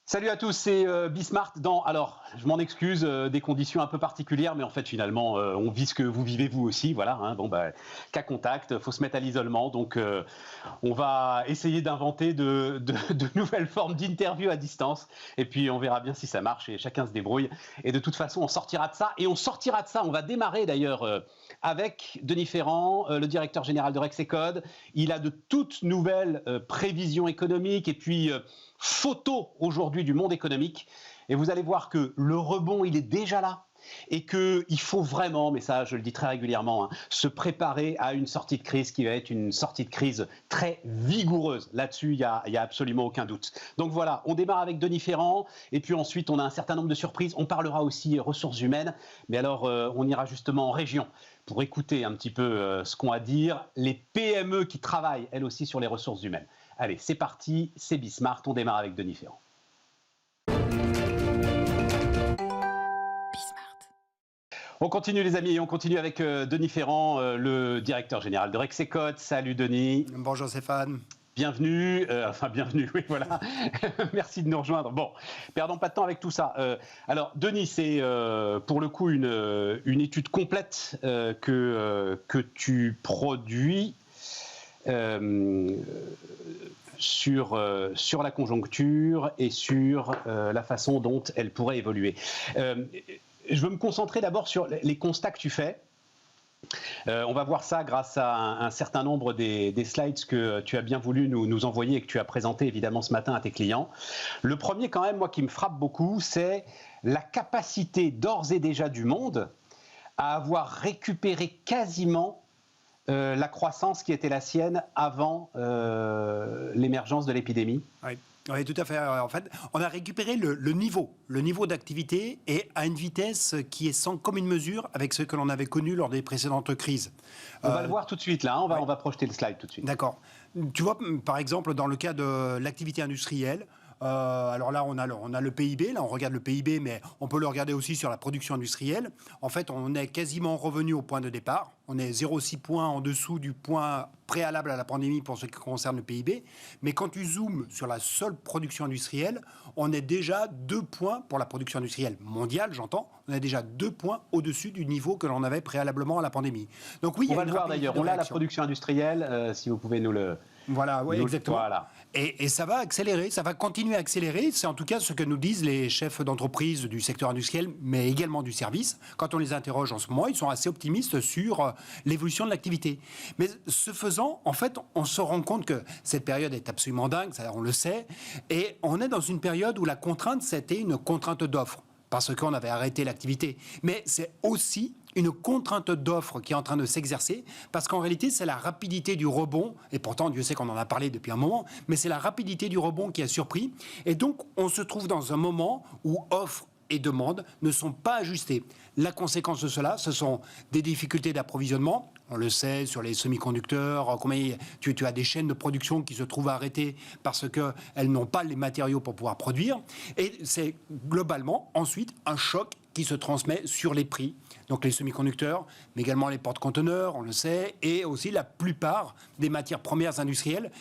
Salut à tous, c'est Bismart dans, alors je m'en excuse, des conditions un peu particulières, mais en fait finalement on vit ce que vous vivez vous aussi, voilà, hein, bon bah cas contact, faut se mettre à l'isolement, donc on va essayer d'inventer de nouvelles formes d'interviews à distance, et puis on verra bien si ça marche et chacun se débrouille, et de toute façon on sortira de ça, on va démarrer d'ailleurs avec Denis Ferrand, le directeur général de Rexecode. Il a de toutes nouvelles prévisions économiques et puis photos aujourd'hui du monde économique. Et vous allez voir que le rebond, il est déjà là. Et qu'il faut vraiment, mais ça je le dis très régulièrement, hein, se préparer à une sortie de crise qui va être une sortie de crise très vigoureuse. Là-dessus, il y a absolument aucun doute. Donc voilà, on démarre avec Denis Ferrand, et puis ensuite on a un certain nombre de surprises. On parlera aussi ressources humaines, mais alors on ira justement en région pour écouter un petit peu ce qu'ont à dire les PME qui travaillent, elles aussi, sur les ressources humaines. Allez, c'est parti, c'est Bismart, on démarre avec Denis Ferrand. On continue les amis, on continue avec Denis Ferrand, le directeur général de Rexecode. Salut Denis. Bonjour Stéphane. Bienvenue, bienvenue, oui voilà, merci de nous rejoindre. Bon, perdons pas de temps avec tout ça. Alors Denis, c'est pour le coup une étude complète que tu produis sur la conjoncture et sur la façon dont elle pourrait évoluer. Je veux me concentrer d'abord sur les constats que tu fais. On va voir ça grâce à un certain nombre des slides que tu as bien voulu nous envoyer et que tu as présenté évidemment ce matin à tes clients. Le premier quand même, moi, qui me frappe beaucoup, c'est la capacité d'ores et déjà du monde à avoir récupéré quasiment la croissance qui était la sienne avant l'émergence de l'épidémie. Oui, tout à fait. En fait, on a récupéré le niveau d'activité et à une vitesse qui est sans commune mesure avec ce que l'on avait connu lors des précédentes crises. On va le voir tout de suite, là, hein, on va projeter le slide tout de suite. D'accord. Tu vois, par exemple, dans le cas de l'activité industrielle, alors là, on a le PIB, là on regarde le PIB, mais on peut le regarder aussi sur la production industrielle. En fait, on est quasiment revenu au point de départ. On est 0,6 points en dessous du point préalable à la pandémie pour ce qui concerne le PIB. Mais quand tu zoomes sur la seule production industrielle, on est déjà 2 points pour la production industrielle mondiale, j'entends. On est déjà 2 points au-dessus du niveau que l'on avait préalablement à la pandémie. Donc oui, on va le voir d'ailleurs. On a la production industrielle, si vous pouvez nous le... Voilà, oui, exactement. Voilà. Et ça va accélérer, ça va continuer à accélérer. C'est en tout cas ce que nous disent les chefs d'entreprise du secteur industriel, mais également du service. Quand on les interroge en ce moment, ils sont assez optimistes sur l'évolution de l'activité. Mais ce faisant, en fait, on se rend compte que cette période est absolument dingue, ça, on le sait. Et on est dans une période où la contrainte, c'était une contrainte d'offre, parce qu'on avait arrêté l'activité. Mais c'est aussi une contrainte d'offre qui est en train de s'exercer, parce qu'en réalité, c'est la rapidité du rebond, et pourtant, Dieu sait qu'on en a parlé depuis un moment, mais c'est la rapidité du rebond qui a surpris. Et donc, on se trouve dans un moment où offre et demande ne sont pas ajustées. La conséquence de cela, ce sont des difficultés d'approvisionnement. On le sait, sur les semi-conducteurs, tu as des chaînes de production qui se trouvent arrêtées parce qu'elles n'ont pas les matériaux pour pouvoir produire. Et c'est globalement, ensuite, un choc qui se transmet sur les prix. Donc les semi-conducteurs, mais également les porte-conteneurs, on le sait, et aussi la plupart des matières premières industrielles.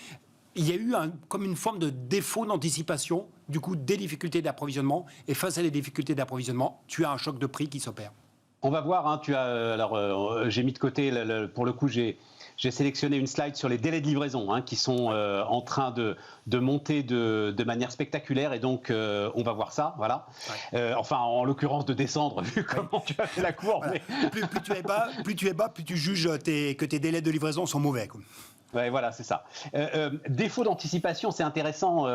Il y a eu comme une forme de défaut d'anticipation, du coup, des difficultés d'approvisionnement. Et face à les difficultés d'approvisionnement, tu as un choc de prix qui s'opère. On va voir, hein, j'ai mis de côté, pour le coup, j'ai sélectionné une slide sur les délais de livraison qui sont en train de monter de manière spectaculaire, et donc on va voir ça, voilà. Ouais. Enfin, en l'occurrence de descendre, vu comment tu as fait la courbe. Voilà. Mais... plus tu es bas, plus tu juges que tes délais de livraison sont mauvais. Ouais, voilà, c'est ça. Défaut d'anticipation, c'est intéressant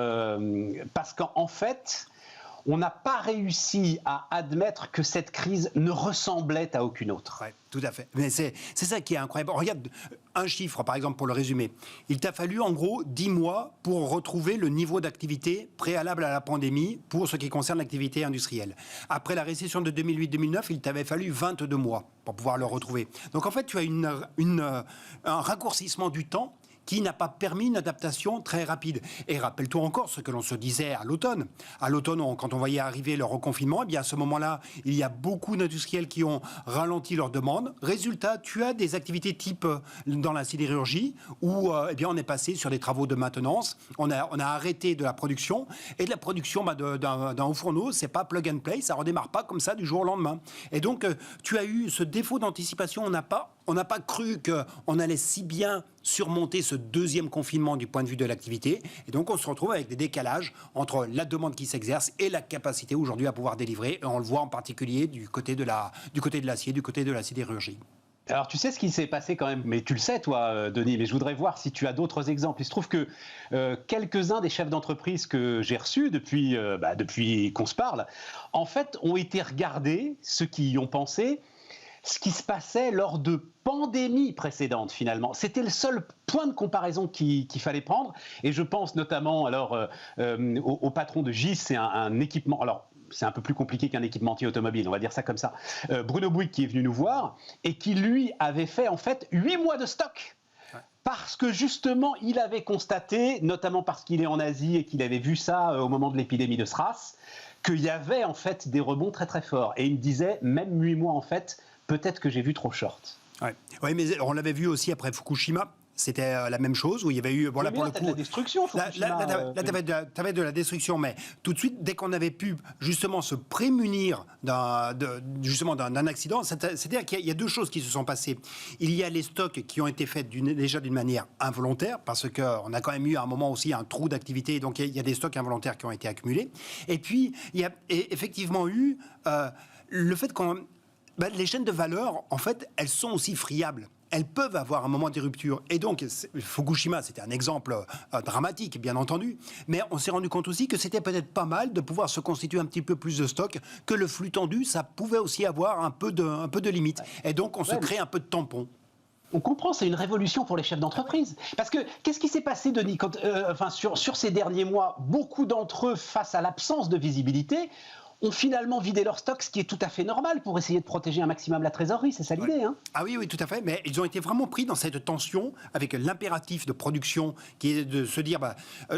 parce qu'en fait, on n'a pas réussi à admettre que cette crise ne ressemblait à aucune autre. Oui, tout à fait. Mais c'est ça qui est incroyable. Regarde un chiffre, par exemple, pour le résumer. Il t'a fallu, en gros, 10 mois pour retrouver le niveau d'activité préalable à la pandémie pour ce qui concerne l'activité industrielle. Après la récession de 2008-2009, il t'avait fallu 22 mois pour pouvoir le retrouver. Donc, en fait, tu as un raccourcissement du temps qui n'a pas permis une adaptation très rapide. Et rappelle-toi encore ce que l'on se disait à l'automne. À l'automne, quand on voyait arriver le reconfinement, eh bien à ce moment-là, il y a beaucoup d'industriels qui ont ralenti leurs demandes. Résultat, tu as des activités type dans la sidérurgie où eh bien, on est passé sur des travaux de maintenance. On a arrêté de la production. Et de la production d'un haut fourneau, c'est pas plug and play, ça redémarre pas comme ça du jour au lendemain. Et donc, tu as eu ce défaut d'anticipation. On n'a pas cru qu'on allait si bien surmonter ce deuxième confinement du point de vue de l'activité. Et donc, on se retrouve avec des décalages entre la demande qui s'exerce et la capacité aujourd'hui à pouvoir délivrer. Et on le voit en particulier du côté de l'acier, du côté de la sidérurgie. Alors, tu sais ce qui s'est passé quand même, mais tu le sais, toi, Denis, mais je voudrais voir si tu as d'autres exemples. Il se trouve que quelques-uns des chefs d'entreprise que j'ai reçus depuis qu'on se parle, en fait, ont été regardés, ceux qui y ont pensé, ce qui se passait lors de pandémies précédentes, finalement. C'était le seul point de comparaison qu'il fallait prendre. Et je pense notamment au patron de GIS, c'est un équipement... Alors, c'est un peu plus compliqué qu'un équipementier automobile, on va dire ça comme ça. Bruno Bouygues qui est venu nous voir et qui, lui, avait fait en fait 8 mois de stock. Parce que justement, il avait constaté, notamment parce qu'il est en Asie et qu'il avait vu ça au moment de l'épidémie de SRAS, qu'il y avait en fait des rebonds très très forts. Et il me disait, même 8 mois en fait, peut-être que j'ai vu trop short. Oui, mais on l'avait vu aussi après Fukushima. C'était la même chose, où il y avait eu... Pour le coup, de la destruction, Là, tu avais de la destruction, mais tout de suite, dès qu'on avait pu justement se prémunir d'un accident, c'est-à-dire qu'il y a deux choses qui se sont passées. Il y a les stocks qui ont été faits déjà d'une manière involontaire, parce qu'on a quand même eu à un moment aussi un trou d'activité, donc il y a des stocks involontaires qui ont été accumulés. Et puis, il y a effectivement eu le fait qu'on... les chaînes de valeur, en fait, elles sont aussi friables. Elles peuvent avoir un moment de rupture. Et donc, Fukushima, c'était un exemple dramatique, bien entendu. Mais on s'est rendu compte aussi que c'était peut-être pas mal de pouvoir se constituer un petit peu plus de stock, que le flux tendu, ça pouvait aussi avoir un peu de limite. Et donc, on se crée un peu de tampon. On comprend, c'est une révolution pour les chefs d'entreprise. Parce que, qu'est-ce qui s'est passé, Denis, sur ces derniers mois? Beaucoup d'entre eux, face à l'absence de visibilité, ont finalement vidé leur stock, ce qui est tout à fait normal pour essayer de protéger un maximum la trésorerie, c'est ça l'idée. Hein. Ah oui, tout à fait, mais ils ont été vraiment pris dans cette tension avec l'impératif de production qui est de se dire,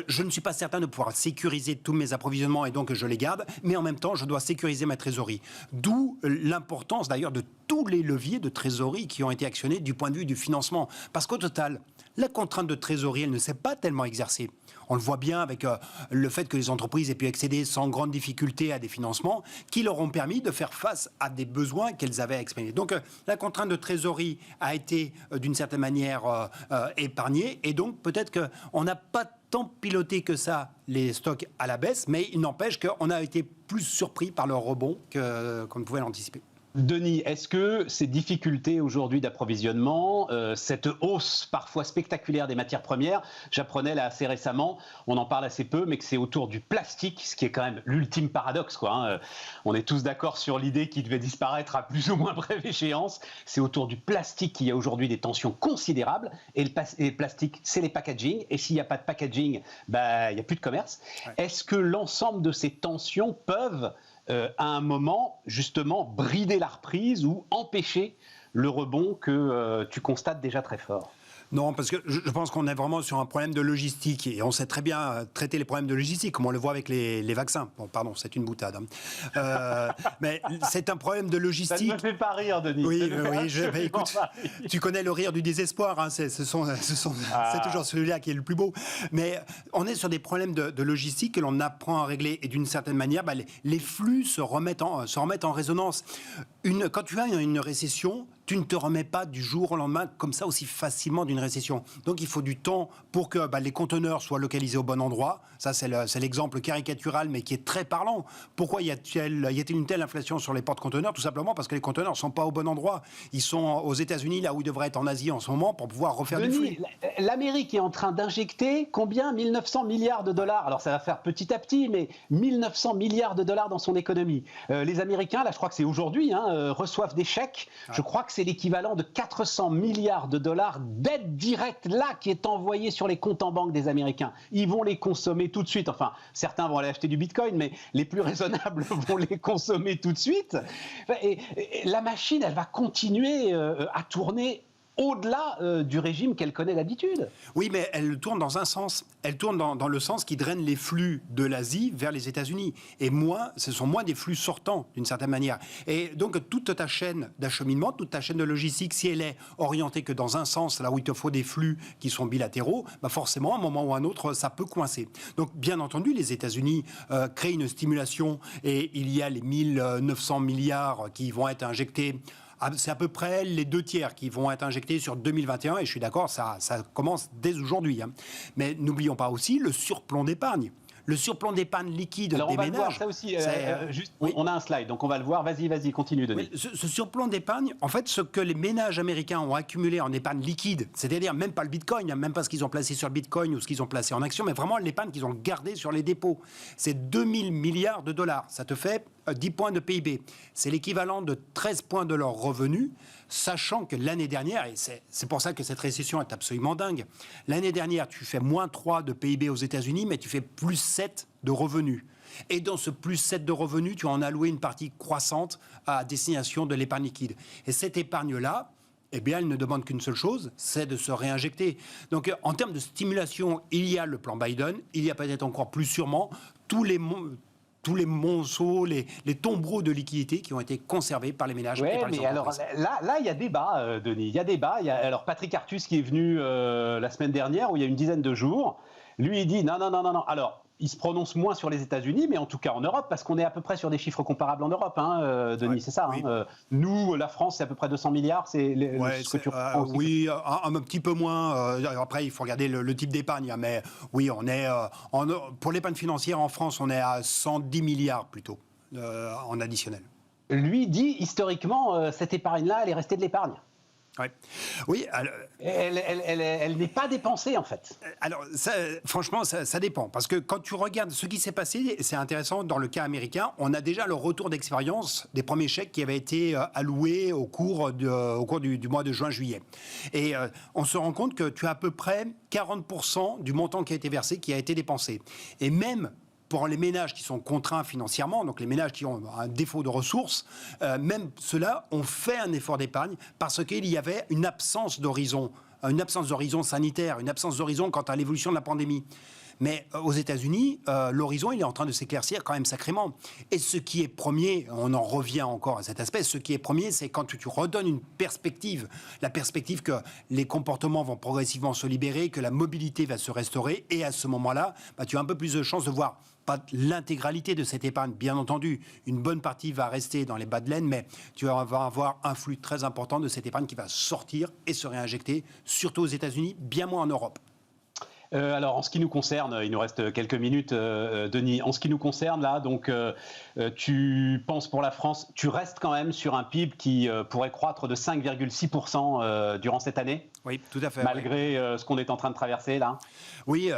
je ne suis pas certain de pouvoir sécuriser tous mes approvisionnements et donc je les garde, mais en même temps, je dois sécuriser ma trésorerie. D'où l'importance d'ailleurs de tous les leviers de trésorerie qui ont été actionnés du point de vue du financement. Parce qu'au total, la contrainte de trésorerie, elle ne s'est pas tellement exercée. On le voit bien avec le fait que les entreprises aient pu accéder sans grande difficulté à des financements qui leur ont permis de faire face à des besoins qu'elles avaient exprimés. Donc la contrainte de trésorerie a été d'une certaine manière épargnée et donc peut-être qu'on n'a pas tant piloté que ça les stocks à la baisse, mais il n'empêche qu'on a été plus surpris par leur rebond qu'on ne pouvait l'anticiper. Denis, est-ce que ces difficultés aujourd'hui d'approvisionnement, cette hausse parfois spectaculaire des matières premières, j'apprenais là assez récemment, on en parle assez peu, mais que c'est autour du plastique, ce qui est quand même l'ultime paradoxe, quoi, hein. On est tous d'accord sur l'idée qu'il devait disparaître à plus ou moins brève échéance. C'est autour du plastique qu'il y a aujourd'hui des tensions considérables. Et le plastique, c'est les packaging. Et s'il n'y a pas de packaging, il n'y a plus de commerce. Ouais. Est-ce que l'ensemble de ces tensions peuvent à un moment, justement, brider la reprise ou empêcher le rebond que tu constates déjà très fort? Non, parce que je pense qu'on est vraiment sur un problème de logistique et on sait très bien traiter les problèmes de logistique, comme on le voit avec les vaccins. Bon, pardon, c'est une boutade. Mais c'est un problème de logistique. Ça ne me fait pas rire, Denis. Oui, écoute, tu connais le rire du désespoir. Hein, c'est toujours celui-là qui est le plus beau. Mais on est sur des problèmes de logistique que l'on apprend à régler et d'une certaine manière, les flux se remettent en résonance. Quand tu as une récession, tu ne te remets pas du jour au lendemain comme ça aussi facilement d'une récession. Donc il faut du temps pour que les conteneurs soient localisés au bon endroit. Ça, c'est l'exemple caricatural, mais qui est très parlant. Pourquoi y a-t-il une telle inflation sur les porte-conteneurs? Tout simplement parce que les conteneurs ne sont pas au bon endroit. Ils sont aux États-Unis, là où ils devraient être en Asie en ce moment, pour pouvoir refaire du flux. L'Amérique est en train d'injecter combien? 1900 milliards de dollars. Alors ça va faire petit à petit, mais 1900 milliards de dollars dans son économie. Les Américains, là, je crois que c'est aujourd'hui, reçoivent des chèques. Je crois que c'est l'équivalent de 400 milliards de dollars d'aide directe là qui est envoyée sur les comptes en banque des Américains. Ils vont les consommer tout de suite. Enfin, certains vont aller acheter du Bitcoin, mais les plus raisonnables vont les consommer tout de suite. Et la machine, elle va continuer à tourner au-delà du régime qu'elle connaît d'habitude. Oui, mais elle tourne dans un sens. Elle tourne dans le sens qui draine les flux de l'Asie vers les États-Unis. Et ce sont moins des flux sortants, d'une certaine manière. Et donc, toute ta chaîne d'acheminement, toute ta chaîne de logistique, si elle est orientée que dans un sens, là où il te faut des flux qui sont bilatéraux, bah forcément, à un moment ou à un autre, ça peut coincer. Donc, bien entendu, les États-Unis créent une stimulation et il y a les 1900 milliards qui vont être injectés. C'est à peu près les 2 tiers qui vont être injectés sur 2021, et je suis d'accord, ça commence dès aujourd'hui. Hein. Mais n'oublions pas aussi le surplomb d'épargne. Le surplomb d'épargne liquide Alors des on va ménages. le voir, ça aussi, Oui. on a un slide, donc on va le voir. Vas-y, continue, Denis. Oui, ce surplomb d'épargne, en fait, ce que les ménages américains ont accumulé en épargne liquide, c'est-à-dire même pas le bitcoin, hein, même pas ce qu'ils ont placé sur le bitcoin ou ce qu'ils ont placé en action, mais vraiment l'épargne qu'ils ont gardée sur les dépôts, c'est 2000 milliards de dollars. Ça te fait 10 points de PIB. C'est l'équivalent de 13 points de leurs revenus, sachant que l'année dernière, et c'est pour ça que cette récession est absolument dingue, l'année dernière, tu fais moins 3 de PIB aux États-Unis, mais tu fais plus 7 de revenus. Et dans ce plus 7 de revenus, tu en as alloué une partie croissante à destination de l'épargne liquide. Et cette épargne-là, eh bien, elle ne demande qu'une seule chose, c'est de se réinjecter. Donc, en termes de stimulation, il y a le plan Biden, il y a peut-être encore plus sûrement tous les monceaux, les tombereaux de liquidités qui ont été conservés par les ménages et par les mais alors entreprises. là, il y a débat, Denis. Il y a débat. Alors Patrick Artus qui est venu la semaine dernière, où il y a une dizaine de jours, lui il dit non. Alors il se prononce moins sur les États-Unis, mais en tout cas en Europe, parce qu'on est à peu près sur des chiffres comparables en Europe, hein, Denis, c'est ça. Oui. Hein, nous, la France, c'est à peu près 200 milliards. C'est ce que tu reprends aussi. Oui, un petit peu moins. Après, il faut regarder le type d'épargne. Hein, mais oui, on est pour l'épargne financière en France, on est à 110 milliards plutôt en additionnel. Lui dit historiquement, cette épargne-là, elle est restée de l'épargne. Ouais. Oui, alors, elle n'est pas dépensée en fait. Alors, franchement, ça dépend. Parce que quand tu regardes ce qui s'est passé, c'est intéressant, dans le cas américain, on a déjà le retour d'expérience des premiers chèques qui avaient été alloués au cours du mois de juin-juillet. Et on se rend compte que tu as à peu près 40% du montant qui a été versé qui a été dépensé. Et même pour les ménages qui sont contraints financièrement, donc les ménages qui ont un défaut de ressources, même ceux-là ont fait un effort d'épargne parce qu'il y avait une absence d'horizon sanitaire, une absence d'horizon quant à l'évolution de la pandémie. Mais aux États-Unis, l'horizon, il est en train de s'éclaircir quand même sacrément. Et ce qui est premier, on en revient encore à cet aspect, ce qui est premier, c'est quand tu redonnes une perspective, la perspective que les comportements vont progressivement se libérer, que la mobilité va se restaurer, et à ce moment-là, tu as un peu plus de chances de voir pas l'intégralité de cette épargne, bien entendu. Une bonne partie va rester dans les bas de laine, mais tu vas avoir un flux très important de cette épargne qui va sortir et se réinjecter, surtout aux États-Unis, bien moins en Europe. Alors, en ce qui nous concerne, il nous reste quelques minutes, Denis. En ce qui nous concerne, là, donc, tu penses pour la France, tu restes quand même sur un PIB qui pourrait croître de 5,6% durant cette année? Oui, tout à fait. Malgré ce qu'on est en train de traverser, là? Oui,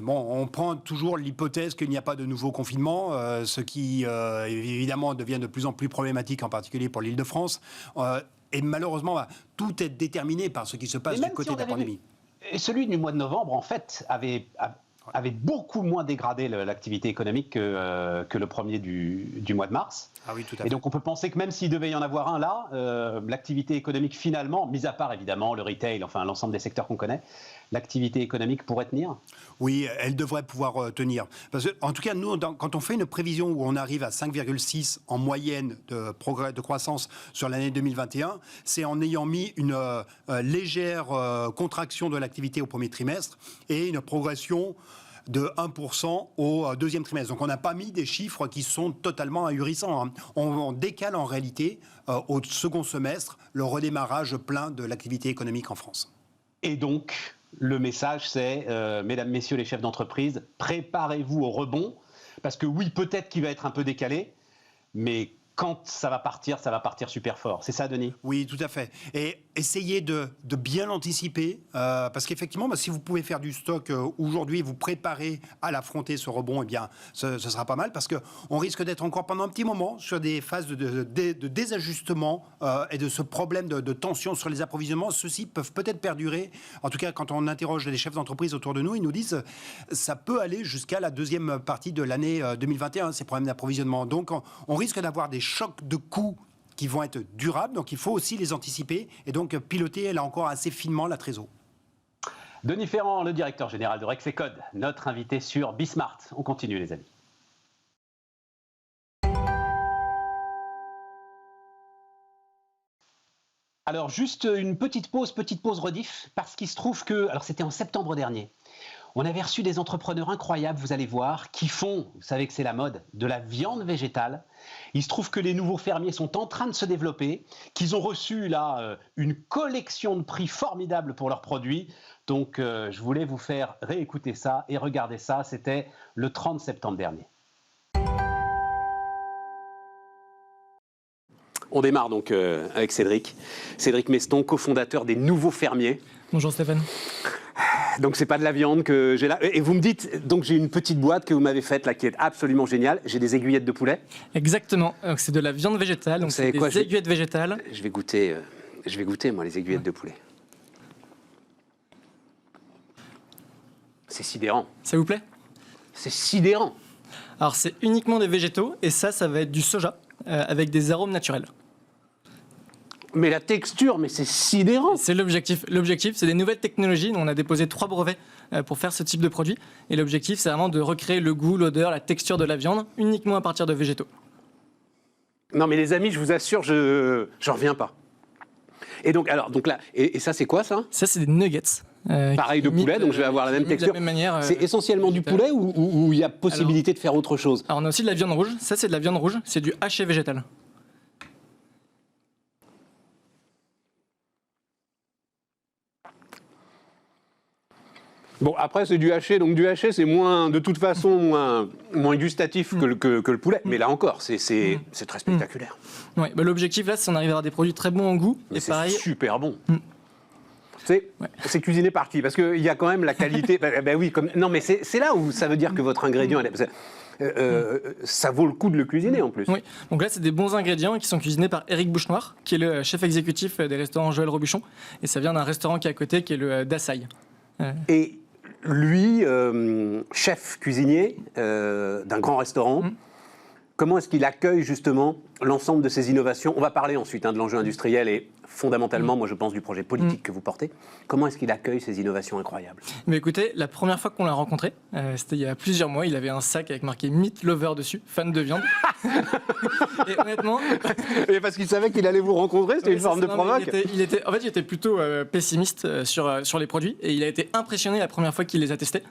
on prend toujours l'hypothèse qu'il n'y a pas de nouveau confinement, ce qui, évidemment, devient de plus en plus problématique, en particulier pour l'Île-de-France. Et malheureusement, tout est déterminé par ce qui se passe du côté de la pandémie. Et celui du mois de novembre, en fait, avait beaucoup moins dégradé l'activité économique que le premier du mois de mars. Ah oui, tout à fait. Et donc on peut penser que même s'il devait y en avoir un là, l'activité économique finalement, mis à part évidemment le retail, enfin l'ensemble des secteurs qu'on connaît, l'activité économique pourrait tenir? Oui, elle devrait pouvoir tenir. Parce que, en tout cas, nous, quand on fait une prévision où on arrive à 5,6 en moyenne de croissance sur l'année 2021, c'est en ayant mis une légère contraction de l'activité au premier trimestre et une progression de 1% au deuxième trimestre. Donc on n'a pas mis des chiffres qui sont totalement ahurissants. Hein. On décale en réalité au second semestre le redémarrage plein de l'activité économique en France. Et donc, le message, c'est, mesdames, messieurs les chefs d'entreprise, préparez-vous au rebond, parce que oui, peut-être qu'il va être un peu décalé, mais quand ça va partir super fort. C'est ça, Denis? Oui, tout à fait. Et essayez de bien l'anticiper, parce qu'effectivement, si vous pouvez faire du stock aujourd'hui, vous préparez à l'affronter ce rebond, eh bien, ce sera pas mal, parce qu'on risque d'être encore pendant un petit moment sur des phases de désajustement et de ce problème de tension sur les approvisionnements. Ceux-ci peuvent peut-être perdurer. En tout cas, quand on interroge les chefs d'entreprise autour de nous, ils nous disent ça peut aller jusqu'à la deuxième partie de l'année 2021, ces problèmes d'approvisionnement. Donc, on risque d'avoir des chocs de coûts qui vont être durables, donc il faut aussi les anticiper et donc piloter là encore assez finement la trésor. Denis Ferrand, le directeur général de Rexecode, notre invité sur Bismart. On continue les amis. Alors juste une petite pause rediff, parce qu'il se trouve que, alors c'était en septembre dernier, on avait reçu des entrepreneurs incroyables, vous allez voir, qui font, vous savez que c'est la mode, de la viande végétale. Il se trouve que les nouveaux fermiers sont en train de se développer, qu'ils ont reçu là une collection de prix formidables pour leurs produits. Donc je voulais vous faire réécouter ça et regarder ça, c'était le 30 septembre dernier. On démarre donc avec Cédric Meston, cofondateur des Nouveaux Fermiers. Bonjour Stéphane. Donc c'est pas de la viande que j'ai là. Et vous me dites, donc j'ai une petite boîte que vous m'avez faite là qui est absolument géniale. J'ai des aiguillettes de poulet. Exactement, c'est de la viande végétale, donc c'est des aiguillettes végétales. Je vais goûter moi les aiguillettes de poulet. C'est sidérant. Ça vous plaît? C'est sidérant. Alors c'est uniquement des végétaux et ça va être du soja avec des arômes naturels. Mais la texture, mais c'est sidérant. C'est l'objectif. L'objectif, c'est des nouvelles technologies. On a déposé 3 brevets pour faire ce type de produit. Et l'objectif, c'est vraiment de recréer le goût, l'odeur, la texture de la viande uniquement à partir de végétaux. Non mais les amis, je vous assure, j'en reviens pas. Et donc, là, et ça c'est quoi ça? Ça, c'est des nuggets. Pareil de poulet, donc je vais avoir la même texture. C'est essentiellement du poulet ou il y a possibilité de faire autre chose? Alors on a aussi de la viande rouge. Ça, c'est de la viande rouge. C'est du haché végétal. Bon, après, c'est du haché. Donc, du haché, c'est de toute façon moins gustatif que le poulet. Mais là encore, c'est très spectaculaire. Oui, bah, l'objectif, là, c'est d'en arriver à des produits très bons en goût. Mais c'est super bon. C'est cuisiné par qui? Parce qu'il y a quand même la qualité. Oui, non, mais c'est là où ça veut dire que votre ingrédient, ça vaut le coup de le cuisiner en plus. Oui, donc là, c'est des bons ingrédients qui sont cuisinés par Éric Bouchenoir, qui est le chef exécutif des restaurants Joël Robuchon. Et ça vient d'un restaurant qui est à côté, qui est le Dassaï. Et lui, chef cuisinier d'un grand restaurant, comment est-ce qu'il accueille justement l'ensemble de ces innovations? On va parler ensuite de l'enjeu industriel et fondamentalement, moi je pense du projet politique que vous portez. Comment est-ce qu'il accueille ces innovations incroyables? Mais écoutez, la première fois qu'on l'a rencontré, c'était il y a plusieurs mois, il avait un sac avec marqué Meat Lover dessus, fan de viande. Et honnêtement... Et parce qu'il savait qu'il allait vous rencontrer, c'était une forme de provoque. Il était plutôt pessimiste sur les produits et il a été impressionné la première fois qu'il les a testés.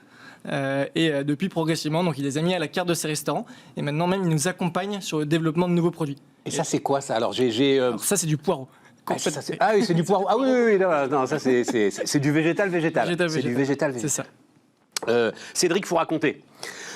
Et depuis progressivement, donc il les a mis à la carte de ses restaurants et maintenant même il nous accompagne sur le développement de nouveaux produits. Et ça c'est quoi ça? Alors ça c'est du poireau. Ah oui, c'est du poireau. Ah oui, non, ça c'est du végétal. C'est du végétal. C'est ça. Cédric, faut raconter.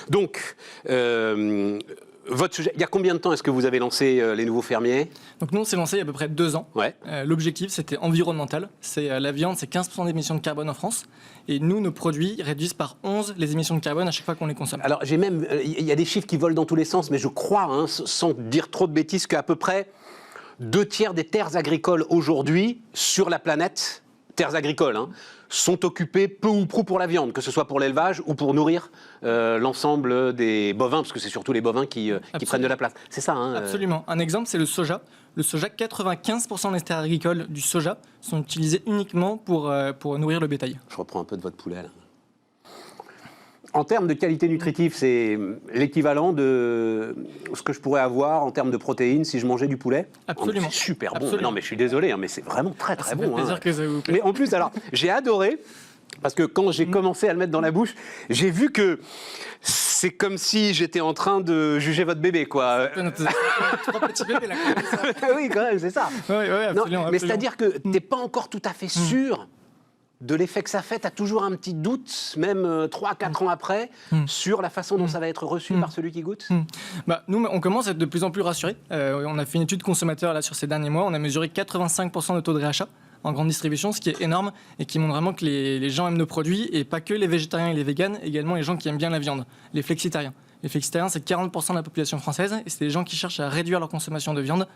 Donc, votre sujet, il y a combien de temps est-ce que vous avez lancé les Nouveaux Fermiers? Donc nous, on s'est lancé il y a à peu près 2 ans. Ouais. L'objectif, c'était environnemental. La viande, c'est 15% d'émissions de carbone en France. Et nous, nos produits réduisent par 11 les émissions de carbone à chaque fois qu'on les consomme. Alors, il y a des chiffres qui volent dans tous les sens, mais je crois, sans dire trop de bêtises, qu'à peu près 2/3 des terres agricoles aujourd'hui sur la planète, terres agricoles, sont occupées peu ou prou pour la viande, que ce soit pour l'élevage ou pour nourrir l'ensemble des bovins, parce que c'est surtout les bovins qui prennent de la place. C'est ça, Absolument. Un exemple, c'est le soja. Le soja, 95% des terres agricoles du soja sont utilisées uniquement pour nourrir le bétail. Je reprends un peu de votre poulet, là. En termes de qualité nutritive, c'est l'équivalent de ce que je pourrais avoir en termes de protéines si je mangeais du poulet. Absolument. C'est super bon. Absolument. Non, mais je suis désolé, mais c'est vraiment très Ça bon. fait plaisir que ça vous plaise. Mais en plus, alors, j'ai adoré, parce que quand j'ai commencé à le mettre dans la bouche, j'ai vu que c'est comme si j'étais en train de juger votre bébé, quoi. 3 petits bébés, là. Oui, quand même, c'est ça. Oui, absolument. Mais c'est-à-dire que tu n'es pas encore tout à fait sûr de l'effet que ça fait. Tu as toujours un petit doute, même 3-4 ans après, sur la façon dont ça va être reçu par celui qui goûte. Nous, on commence à être de plus en plus rassurés. On a fait une étude consommateur là, sur ces derniers mois. On a mesuré 85% de taux de réachat en grande distribution, ce qui est énorme et qui montre vraiment que les gens aiment nos produits, et pas que les végétariens et les véganes, également les gens qui aiment bien la viande, les flexitariens. Les flexitariens, c'est 40% de la population française, et c'est des gens qui cherchent à réduire leur consommation de viande,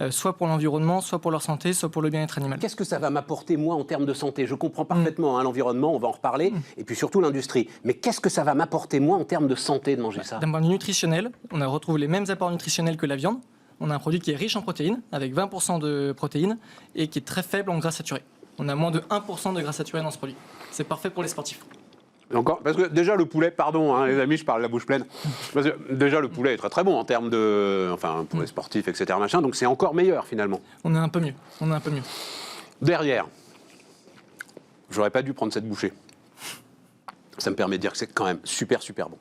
soit pour l'environnement, soit pour leur santé, soit pour le bien-être animal. Qu'est-ce que ça va m'apporter, moi, en termes de santé? Je comprends parfaitement l'environnement, on va en reparler, et puis surtout l'industrie. Mais qu'est-ce que ça va m'apporter, moi, en termes de santé, de manger ça? D'un point de vue nutritionnel, on a retrouvé les mêmes apports nutritionnels que la viande. On a un produit qui est riche en protéines, avec 20% de protéines, et qui est très faible en gras saturés. On a moins de 1% de gras saturés dans ce produit. C'est parfait pour les sportifs. Encore, parce que déjà le poulet, pardon hein, les amis, je parle la bouche pleine, parce que déjà le poulet est très très bon en termes de, enfin pour les sportifs, etc. machin, donc c'est encore meilleur finalement. On est un peu mieux. Derrière, j'aurais pas dû prendre cette bouchée. Ça me permet de dire que c'est quand même super super bon.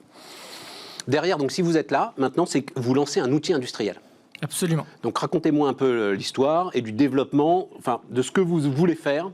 Derrière, donc si vous êtes là, maintenant c'est que vous lancez un outil industriel. Absolument. Donc racontez-moi un peu l'histoire et du développement, enfin de ce que vous voulez faire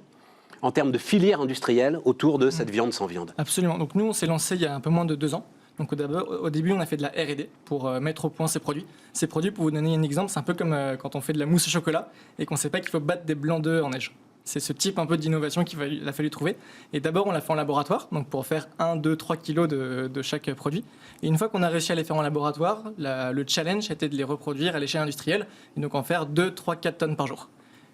en termes de filière industrielle autour de cette viande sans viande. Absolument. Donc nous, on s'est lancé il y a un peu moins de 2 ans. Donc au début, on a fait de la R&D pour mettre au point ces produits. Ces produits, pour vous donner un exemple, c'est un peu comme quand on fait de la mousse au chocolat et qu'on ne sait pas qu'il faut battre des blancs d'œufs en neige. C'est ce type un peu d'innovation qu'il a fallu trouver. Et d'abord, on l'a fait en laboratoire, donc pour faire 1, 2, 3 kilos de chaque produit. Et une fois qu'on a réussi à les faire en laboratoire, le challenge était de les reproduire à l'échelle industrielle et donc en faire 2, 3, 4 tonnes par jour.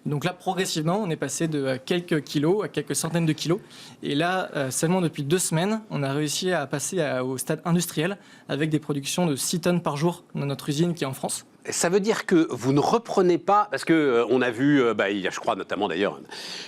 Donc là, progressivement, on est passé de quelques kilos à quelques centaines de kilos. Et là, seulement depuis 2 semaines, on a réussi à passer au stade industriel avec des productions de 6 tonnes par jour dans notre usine qui est en France. Ça veut dire que vous ne reprenez pas, parce que on a vu, il y a, je crois notamment d'ailleurs,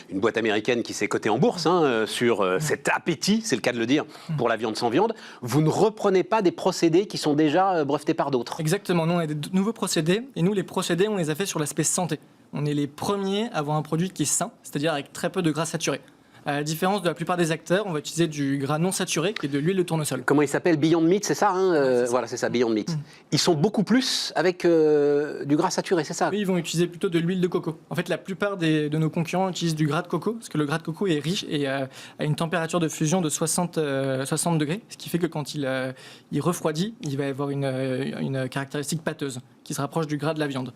une boîte américaine qui s'est cotée en bourse sur cet appétit, c'est le cas de le dire, pour la viande sans viande. Vous ne reprenez pas des procédés qui sont déjà brevetés par d'autres. Exactement, nous on a des nouveaux procédés, et nous les procédés, on les a fait sur l'aspect santé. On est les premiers à avoir un produit qui est sain, c'est-à-dire avec très peu de gras saturé. À la différence de la plupart des acteurs, on va utiliser du gras non saturé qui est de l'huile de tournesol. Comment il s'appelle? Beyond Meat, c'est ça, c'est ça. Voilà, c'est ça, Beyond Meat. Ils sont beaucoup plus avec du gras saturé, c'est ça? Oui, ils vont utiliser plutôt de l'huile de coco. En fait, la plupart de nos concurrents utilisent du gras de coco, parce que le gras de coco est riche et a une température de fusion de 60 degrés, ce qui fait que quand il refroidit, il va avoir une caractéristique pâteuse qui se rapproche du gras de la viande.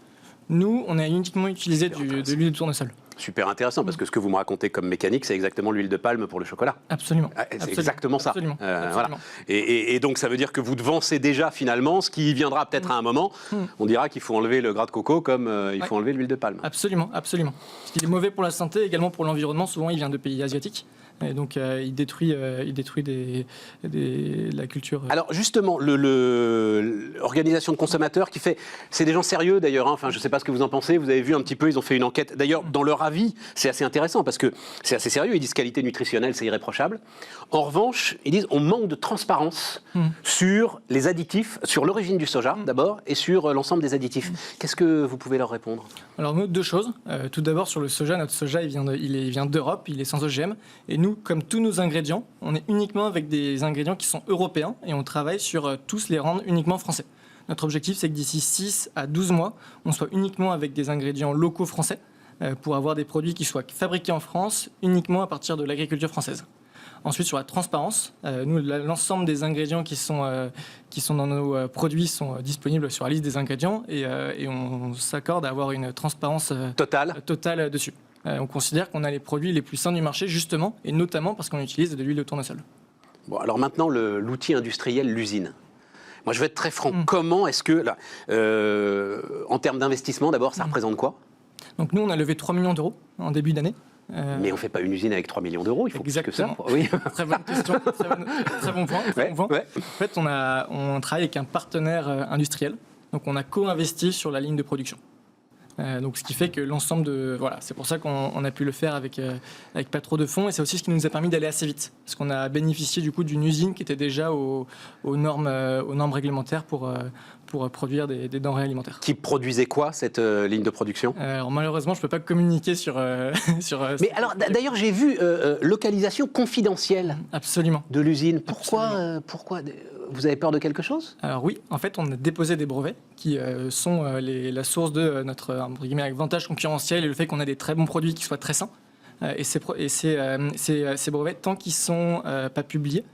Nous, on a uniquement utilisé de l'huile de tournesol. Super intéressant, parce que ce que vous me racontez comme mécanique, c'est exactement l'huile de palme pour le chocolat. Absolument. C'est exactement ça. Absolument. Voilà. Et donc, ça veut dire que vous devancez déjà, finalement, ce qui viendra peut-être à un moment. On dira qu'il faut enlever le gras de coco comme il faut enlever l'huile de palme. Absolument, absolument. Parce qu'il est mauvais pour la santé, également pour l'environnement. Souvent, il vient de pays asiatiques. Et donc, il détruit la culture. Alors, justement, l'organisation de consommateurs qui fait... C'est des gens sérieux, d'ailleurs. Enfin, je ne sais pas ce que vous en pensez. Vous avez vu un petit peu, ils ont fait une enquête. D'ailleurs, dans leur avis, c'est assez intéressant parce que c'est assez sérieux. Ils disent qualité nutritionnelle, c'est irréprochable. En revanche, ils disent on manque de transparence sur les additifs, sur l'origine du soja, d'abord, et sur l'ensemble des additifs. Qu'est-ce que vous pouvez leur répondre? Alors, nous, 2 choses. Tout d'abord, sur le soja, notre soja, il vient d'Europe, il est sans OGM. Et nous, comme tous nos ingrédients, on est uniquement avec des ingrédients qui sont européens et on travaille sur tous les rendre uniquement français. Notre objectif, c'est que d'ici 6 à 12 mois, on soit uniquement avec des ingrédients locaux français pour avoir des produits qui soient fabriqués en France uniquement à partir de l'agriculture française. Ensuite, sur la transparence, nous, l'ensemble des ingrédients qui sont dans nos produits sont disponibles sur la liste des ingrédients et on s'accorde à avoir une transparence totale dessus. On considère qu'on a les produits les plus sains du marché, justement, et notamment parce qu'on utilise de l'huile de tournesol. Bon, alors maintenant, l'outil industriel, l'usine. Moi, je vais être très franc. Comment est-ce que, là, en termes d'investissement, d'abord, ça représente quoi? Donc, nous, on a levé 3 millions d'euros en début d'année. Mais on ne fait pas une usine avec 3 millions d'euros, il faut plus que ça. Oui. Très bonne question, très bon point. Ouais. En fait, on travaille avec un partenaire industriel, donc on a co-investi sur la ligne de production. Donc, ce qui fait que l'ensemble de... Voilà, c'est pour ça qu'on a pu le faire avec pas trop de fonds, et c'est aussi ce qui nous a permis d'aller assez vite, parce qu'on a bénéficié du coup d'une usine qui était déjà aux normes réglementaires pour produire des denrées alimentaires. Qui produisait quoi, cette ligne de production? Alors, malheureusement, je ne peux pas communiquer sur... Mais alors, d'ailleurs, j'ai vu localisation confidentielle. Absolument. De l'usine. Pourquoi vous avez peur de quelque chose? Alors oui, en fait, on a déposé des brevets qui sont la source de notre entre guillemets, avantage concurrentiel et le fait qu'on a des très bons produits qui soient très sains. Et ces brevets, tant qu'ils ne sont pas publiés,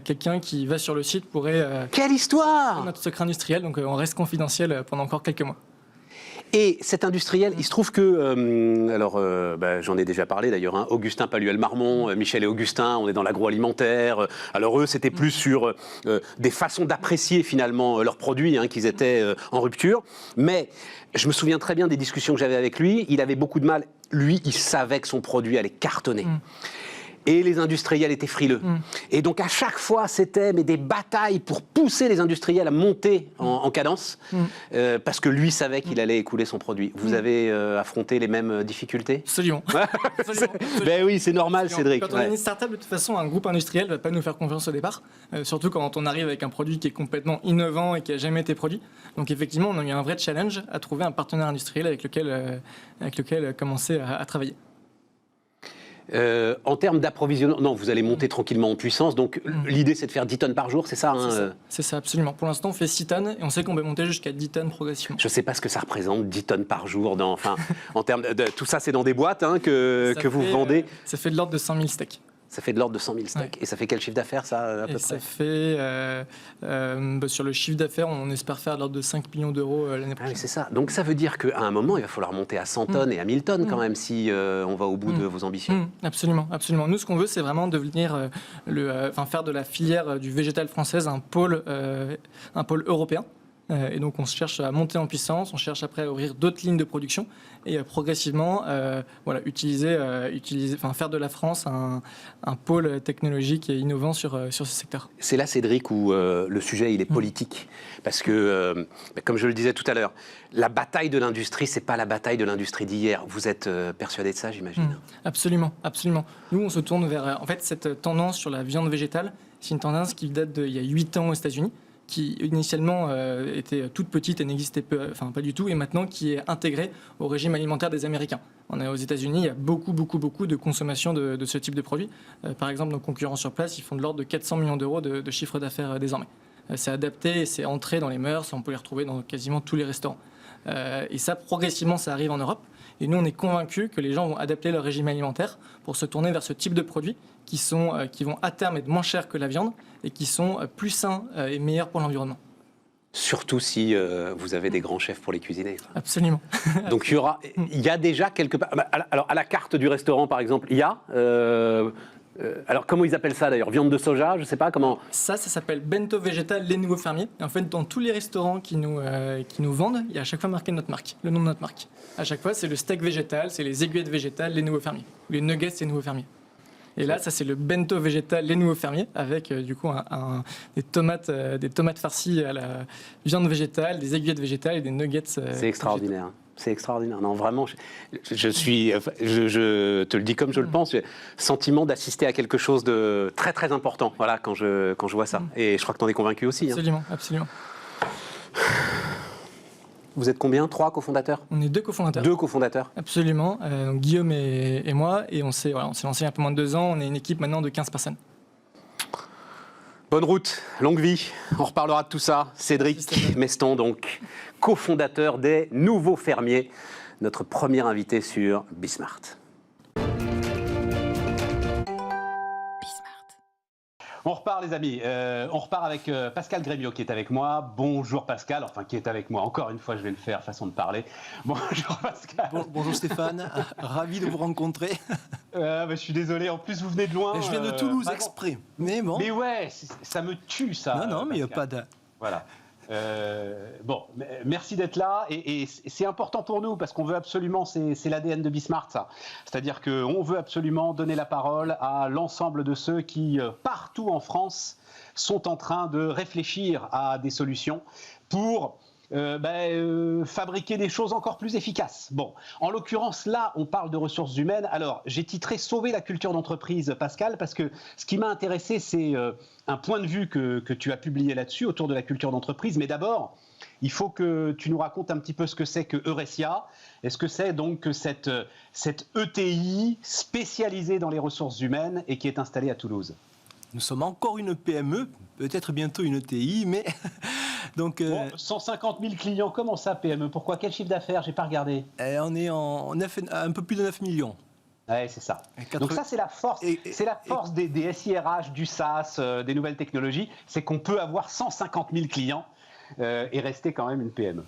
quelqu'un qui va sur le site pourrait... Quelle histoire! Notre secret industriel, donc on reste confidentiel pendant encore quelques mois. Et cet industriel, il se trouve que, j'en ai déjà parlé d'ailleurs, Augustin Paluel-Marmont, Michel et Augustin, on est dans l'agroalimentaire. Alors eux, c'était plus sur des façons d'apprécier finalement leurs produits, qu'ils étaient en rupture. Mais je me souviens très bien des discussions que j'avais avec lui. Il avait beaucoup de mal. Lui, il savait que son produit allait cartonner. et les industriels étaient frileux. Et donc à chaque fois, c'était des batailles pour pousser les industriels à monter en cadence, parce que lui savait qu'il allait écouler son produit. Vous avez affronté les mêmes difficultés? Absolument. Ben oui, c'est normal, Cédric. Quand on est une start-up, de toute façon, un groupe industriel ne va pas nous faire confiance au départ, surtout quand on arrive avec un produit qui est complètement innovant et qui n'a jamais été produit. Donc effectivement, on a eu un vrai challenge à trouver un partenaire industriel avec lequel commencer à travailler. En termes d'approvisionnement, non, vous allez monter tranquillement en puissance, donc l'idée c'est de faire 10 tonnes par jour, c'est ça, hein? C'est ça, absolument. Pour l'instant, on fait 6 tonnes et on sait qu'on peut monter jusqu'à 10 tonnes progressivement. Je ne sais pas ce que ça représente, 10 tonnes par jour, en termes de... Tout ça, c'est dans des boîtes que vous vendez. Ça fait de l'ordre de 100 000 steaks. Ça fait de l'ordre de 100 000 steaks. Ouais. Et ça fait quel chiffre d'affaires, ça, à peu près? Ça fait, sur le chiffre d'affaires, on espère faire de l'ordre de 5 millions d'euros l'année prochaine. Ah oui, c'est ça. Donc ça veut dire qu'à un moment, il va falloir monter à 100 tonnes et à 1000 tonnes quand même, si on va au bout de vos ambitions. Absolument, absolument. Nous, ce qu'on veut, c'est vraiment devenir, faire de la filière du végétal française un pôle européen. Et donc on cherche à monter en puissance, on cherche après à ouvrir d'autres lignes de production et progressivement faire de la France un pôle technologique et innovant sur ce secteur. C'est là, Cédric, où le sujet il est politique. Parce que, comme je le disais tout à l'heure, la bataille de l'industrie, c'est pas la bataille de l'industrie d'hier. Vous êtes persuadé de ça, j'imagine? Absolument, absolument. Nous, on se tourne vers... En fait, cette tendance sur la viande végétale, c'est une tendance qui date d'il y a 8 ans aux États-Unis, qui initialement était toute petite et n'existait pas du tout, et maintenant qui est intégrée au régime alimentaire des Américains. Aux États-Unis, il y a beaucoup de consommation de ce type de produits. Par exemple, nos concurrents sur place, ils font de l'ordre de 400 millions d'euros de chiffre d'affaires désormais. C'est adapté et c'est entré dans les mœurs, on peut les retrouver dans quasiment tous les restaurants. Et ça, progressivement, ça arrive en Europe. Et nous, on est convaincus que les gens vont adapter leur régime alimentaire pour se tourner vers ce type de produits qui vont à terme être moins chers que la viande et qui sont plus sains et meilleurs pour l'environnement. Surtout si vous avez des grands chefs pour les cuisiner. Absolument. Donc il y a déjà quelque part... Alors à la carte du restaurant, par exemple, il y a... alors comment ils appellent ça d'ailleurs? Viande de soja, je ne sais pas comment... Ça s'appelle bento végétal les nouveaux fermiers. Et en fait, dans tous les restaurants qui nous vendent, il y a à chaque fois marqué notre marque, le nom de notre marque. À chaque fois, c'est le steak végétal, c'est les aiguillettes végétales, les nouveaux fermiers. Les nuggets, c'est les nouveaux fermiers. Et là, ça c'est le bento végétal les nouveaux fermiers avec du coup des tomates farcies à la viande végétale, des aiguillettes végétales et des nuggets. C'est extraordinaire. C'est extraordinaire. Non, vraiment, je te le dis comme je le pense, j'ai le sentiment d'assister à quelque chose de très très important. Voilà, quand je vois ça. Et je crois que tu en es convaincu aussi. Absolument, absolument. Vous êtes combien? 3 cofondateurs? On est 2 cofondateurs. 2 cofondateurs. Absolument. Donc Guillaume et moi. Et on s'est lancé il y a un peu moins de 2 ans. On est une équipe maintenant de 15 personnes. Bonne route, longue vie. On reparlera de tout ça. Cédric Meston, donc cofondateur des Nouveaux Fermiers, notre premier invité sur Bismart. On repart les amis, on repart avec Pascal Grémiot qui est avec moi. Bonjour Pascal, enfin qui est avec moi, encore une fois je vais le faire, façon de parler. Bonjour Pascal. Bonjour Stéphane, ravi de vous rencontrer. Je suis désolé, en plus vous venez de loin. Je viens de Toulouse exprès, mais bon. Mais ouais, ça me tue ça. Non, mais il n'y a pas de... Voilà. Merci d'être là et c'est important pour nous parce qu'on veut absolument, c'est l'ADN de Bismart ça, c'est-à-dire qu'on veut absolument donner la parole à l'ensemble de ceux qui partout en France sont en train de réfléchir à des solutions pour fabriquer des choses encore plus efficaces. Bon, en l'occurrence, là, on parle de ressources humaines. Alors, j'ai titré « Sauver la culture d'entreprise », Pascal, parce que ce qui m'a intéressé, c'est un point de vue que tu as publié là-dessus, autour de la culture d'entreprise. Mais d'abord, il faut que tu nous racontes un petit peu ce que c'est que Eurecia. Est-ce que c'est donc cette ETI spécialisée dans les ressources humaines et qui est installée à Toulouse? Nous sommes encore une PME, peut-être bientôt une ETI, mais... Donc, 150 000 clients, comment ça PME? Pourquoi? Quel chiffre d'affaires? J'ai pas regardé. On est un peu plus de 9 millions. Ouais, c'est ça. Donc ça, c'est la force, des SIRH, du SaaS, des nouvelles technologies, c'est qu'on peut avoir 150 000 clients et rester quand même une PME.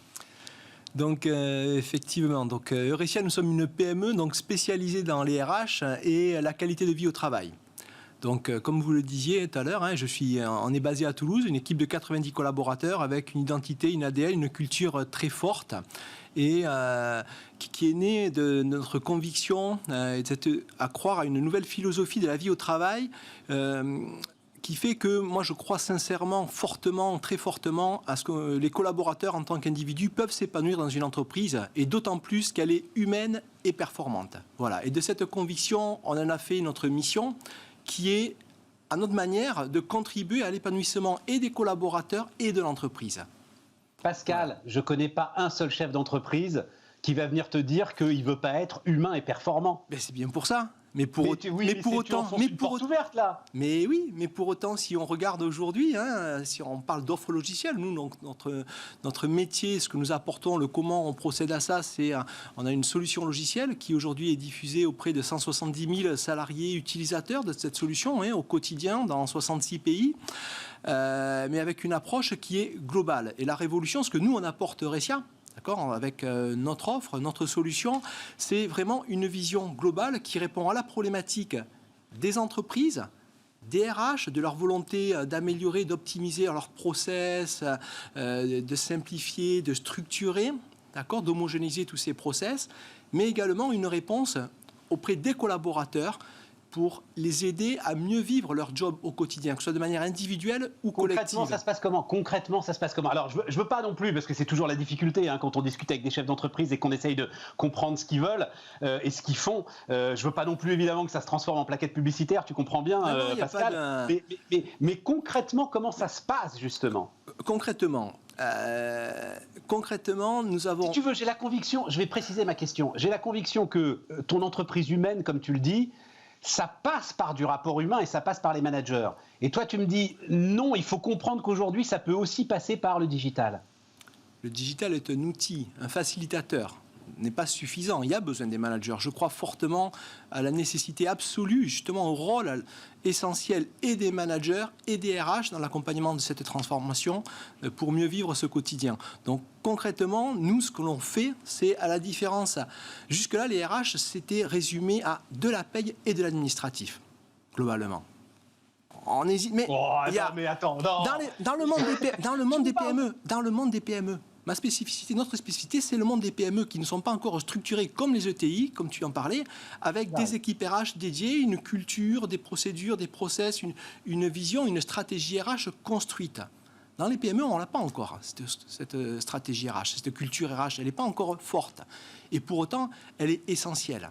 Donc effectivement, Eurecia, nous sommes une PME donc spécialisée dans les RH et la qualité de vie au travail. Donc, comme vous le disiez tout à l'heure, on est basé à Toulouse, une équipe de 90 collaborateurs avec une identité, une ADN, une culture très forte et qui est née de notre conviction à croire à une nouvelle philosophie de la vie au travail qui fait que moi je crois sincèrement, fortement, très fortement à ce que les collaborateurs en tant qu'individus peuvent s'épanouir dans une entreprise et d'autant plus qu'elle est humaine et performante. Voilà. Et de cette conviction, on en a fait notre mission qui est à notre manière de contribuer à l'épanouissement et des collaborateurs et de l'entreprise. Pascal, je ne connais pas un seul chef d'entreprise qui va venir te dire qu'il ne veut pas être humain et performant. Ben c'est bien pour ça. Mais pour autant, ouverte là. Mais oui, mais pour autant, si on regarde aujourd'hui, si on parle d'offres logicielles, nous, donc, notre métier, ce que nous apportons, le comment on procède à ça, c'est on a une solution logicielle qui aujourd'hui est diffusée auprès de 170 000 salariés utilisateurs de cette solution au quotidien dans 66 pays, mais avec une approche qui est globale. Et la révolution, ce que nous on apporte Ressia, d'accord, avec notre offre, notre solution, c'est vraiment une vision globale qui répond à la problématique des entreprises, des RH, de leur volonté d'améliorer, d'optimiser leurs process, de simplifier, de structurer, d'accord, d'homogénéiser tous ces process, mais également une réponse auprès des collaborateurs pour les aider à mieux vivre leur job au quotidien, que ce soit de manière individuelle ou collective. Concrètement, ça se passe comment ? Alors, je veux pas non plus, parce que c'est toujours la difficulté quand on discute avec des chefs d'entreprise et qu'on essaye de comprendre ce qu'ils veulent et ce qu'ils font. Je veux pas non plus, évidemment, que ça se transforme en plaquette publicitaire, tu comprends bien, Pascal. Mais concrètement, comment ça se passe, justement ? Concrètement, nous avons... Si tu veux, j'ai la conviction, je vais préciser ma question, j'ai la conviction que ton entreprise humaine, comme tu le dis, ça passe par du rapport humain et ça passe par les managers. Et toi, tu me dis, non, il faut comprendre qu'aujourd'hui, ça peut aussi passer par le digital. Le digital est un outil, un facilitateur, n'est pas suffisant. Il y a besoin des managers. Je crois fortement à la nécessité absolue, justement au rôle essentiel et des managers et des RH dans l'accompagnement de cette transformation pour mieux vivre ce quotidien. Donc concrètement, nous, ce que l'on fait, c'est à la différence. Jusque-là, les RH, c'était résumé à de la paye et de l'administratif, globalement. On hésite, mais attends, non. Dans le monde des PME, notre spécificité, c'est le monde des PME qui ne sont pas encore structurés comme les ETI, comme tu en parlais, avec des équipes RH dédiées, une culture, des procédures, des process, une vision, une stratégie RH construite. Dans les PME, on n'a pas encore cette stratégie RH, cette culture RH, elle n'est pas encore forte. Et pour autant, elle est essentielle.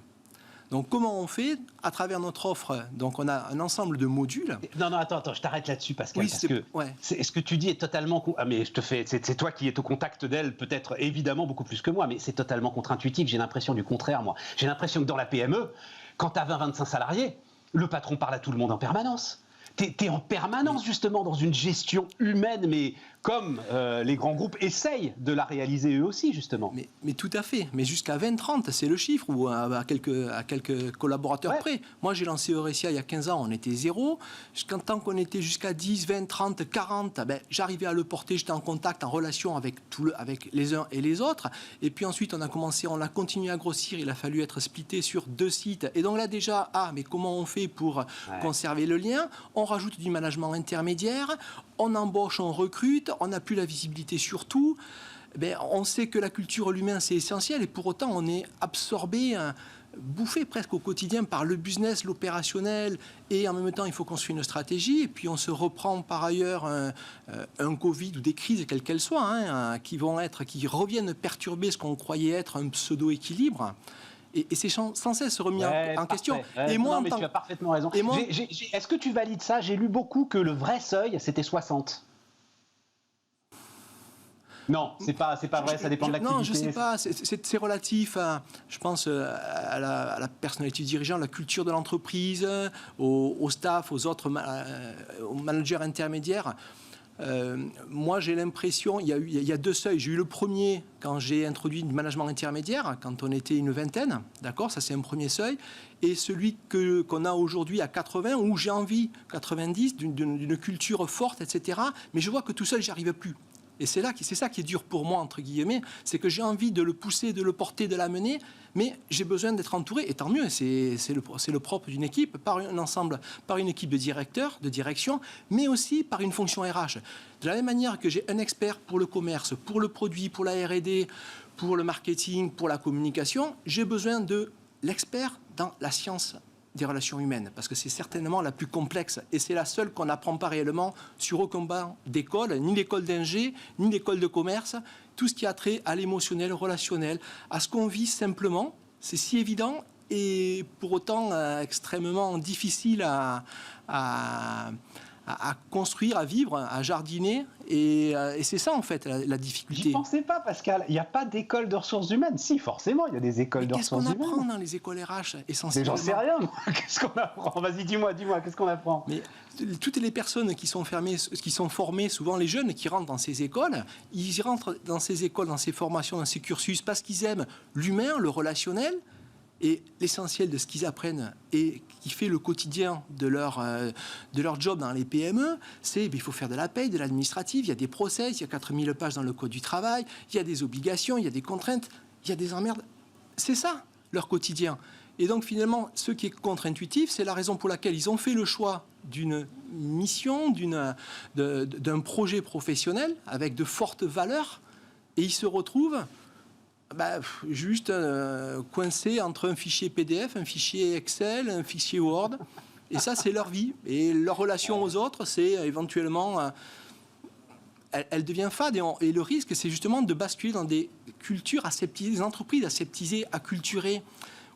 Donc, comment on fait ? À travers notre offre, donc on a un ensemble de modules. Non, attends, je t'arrête là-dessus, Pascal, oui, parce que ce que tu dis est totalement... mais c'est toi qui es au contact d'elle, peut-être évidemment beaucoup plus que moi, mais c'est totalement contre-intuitif. J'ai l'impression du contraire, moi. J'ai l'impression que dans la PME, quand tu as 20-25 salariés, le patron parle à tout le monde en permanence. T'es en permanence, justement, dans une gestion humaine, mais comme les grands groupes essayent de la réaliser eux aussi, justement. Mais tout à fait. Mais jusqu'à 20-30, c'est le chiffre, ou à quelques collaborateurs près. Moi, j'ai lancé Eurecia il y a 15 ans, on était 0. Tant qu'on était jusqu'à 10, 20, 30, 40, j'arrivais à le porter, j'étais en contact, en relation avec les uns et les autres. Et puis ensuite, on a continué à grossir, il a fallu être splitté sur 2 sites. Et donc là, déjà, mais comment on fait pour conserver le lien ? On rajoute du management intermédiaire, on embauche, on recrute, on n'a plus la visibilité sur tout. On sait que la culture, l'humain, c'est essentiel et pour autant, on est absorbé, bouffé presque au quotidien par le business, l'opérationnel et en même temps, il faut construire une stratégie et puis on se reprend par ailleurs un Covid ou des crises, quelles qu'elles soient, qui reviennent perturber ce qu'on croyait être un pseudo-équilibre. Et c'est sans cesse remis en question. Et moi, tu as parfaitement raison. Est-ce que tu valides ça ? J'ai lu beaucoup que le vrai seuil, c'était 60. Non, c'est pas vrai, ça dépend de l'activité. Non, je sais pas, c'est relatif, je pense, à la personnalité du dirigeant, la culture de l'entreprise, au staff, aux autres aux managers intermédiaires. Moi, j'ai l'impression, il y a 2 seuils. J'ai eu le premier quand j'ai introduit le management intermédiaire, quand on était une vingtaine, d'accord, ça c'est un premier seuil. Et celui qu'on a aujourd'hui à 80, où j'ai envie, 90, d'une culture forte, etc. Mais je vois que tout seul, j'y arrive plus. Et c'est ça qui est dur pour moi, entre guillemets, c'est que j'ai envie de le pousser, de le porter, de l'amener, mais j'ai besoin d'être entouré, et tant mieux, c'est le propre d'une équipe, par un ensemble, par une équipe de directeurs, de direction, mais aussi par une fonction RH. De la même manière que j'ai un expert pour le commerce, pour le produit, pour la R&D, pour le marketing, pour la communication, j'ai besoin de l'expert dans la science des relations humaines, parce que c'est certainement la plus complexe, et c'est la seule qu'on n'apprend pas réellement sur aucun banc d'école, ni l'école d'ingé, ni l'école de commerce, tout ce qui a trait à l'émotionnel, au relationnel, à ce qu'on vit simplement, c'est si évident, et pour autant extrêmement difficile à construire, à vivre, à jardiner, et c'est ça en fait la difficulté. J'y pensais pas, Pascal. Il n'y a pas d'école de ressources humaines. Si, forcément, il y a des écoles de ressources humaines. Qu'est-ce qu'on apprend dans les écoles RH essentiellement? Mais j'en sais rien. Qu'est-ce qu'on apprend? Vas-y, dis-moi, qu'est-ce qu'on apprend? Mais toutes les personnes qui sont formées, souvent les jeunes qui rentrent dans ces écoles, ils rentrent dans ces écoles, dans ces formations, dans ces cursus, parce qu'ils aiment l'humain, le relationnel. Et l'essentiel de ce qu'ils apprennent et qui fait le quotidien de leur job dans les PME, c'est qu'il faut faire de la paye, de l'administratif, il y a des process, il y a 4000 pages dans le code du travail, il y a des obligations, il y a des contraintes, il y a des emmerdes. C'est ça, leur quotidien. Et donc finalement, ce qui est contre-intuitif, c'est la raison pour laquelle ils ont fait le choix d'une mission, d'un projet professionnel avec de fortes valeurs, et ils se retrouvent juste coincé entre un fichier PDF, un fichier Excel, un fichier Word. Et ça, c'est leur vie. Et leur relation aux autres, c'est éventuellement... elle devient fade. Et le risque, c'est justement de basculer dans des cultures aseptisées, des entreprises aseptisées, acculturées,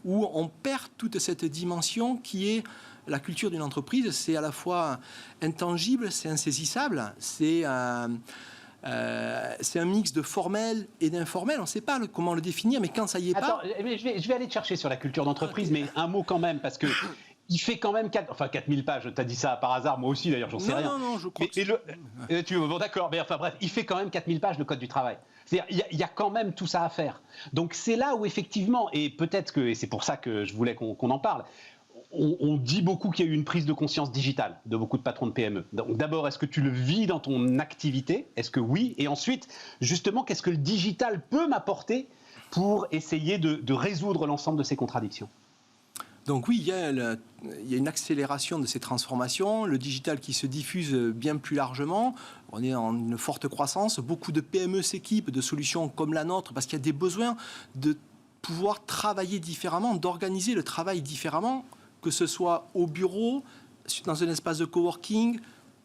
où on perd toute cette dimension qui est la culture d'une entreprise. C'est à la fois intangible, c'est insaisissable, c'est un mix de formel et d'informel. On ne sait pas comment le définir, mais quand ça y est pas... Mais je vais aller te chercher sur la culture d'entreprise, mais un mot quand même, parce que il fait quand même 4000 pages. Tu as dit ça par hasard, moi aussi d'ailleurs, j'en sais rien. Non, je crois bon, d'accord, mais enfin bref, il fait quand même 4000 pages le code du travail. C'est-à-dire, il y a quand même tout ça à faire. Donc c'est là où effectivement, et peut-être que, et c'est pour ça que je voulais qu'on en parle, on dit beaucoup qu'il y a eu une prise de conscience digitale de beaucoup de patrons de PME. Donc d'abord, est-ce que tu le vis dans ton activité? Est-ce que oui? Et ensuite, justement, qu'est-ce que le digital peut m'apporter pour essayer de résoudre l'ensemble de ces contradictions? Donc oui, il y a une accélération de ces transformations, le digital qui se diffuse bien plus largement, on est en une forte croissance, beaucoup de PME s'équipent de solutions comme la nôtre parce qu'il y a des besoins de pouvoir travailler différemment, d'organiser le travail différemment, que ce soit au bureau, dans un espace de coworking,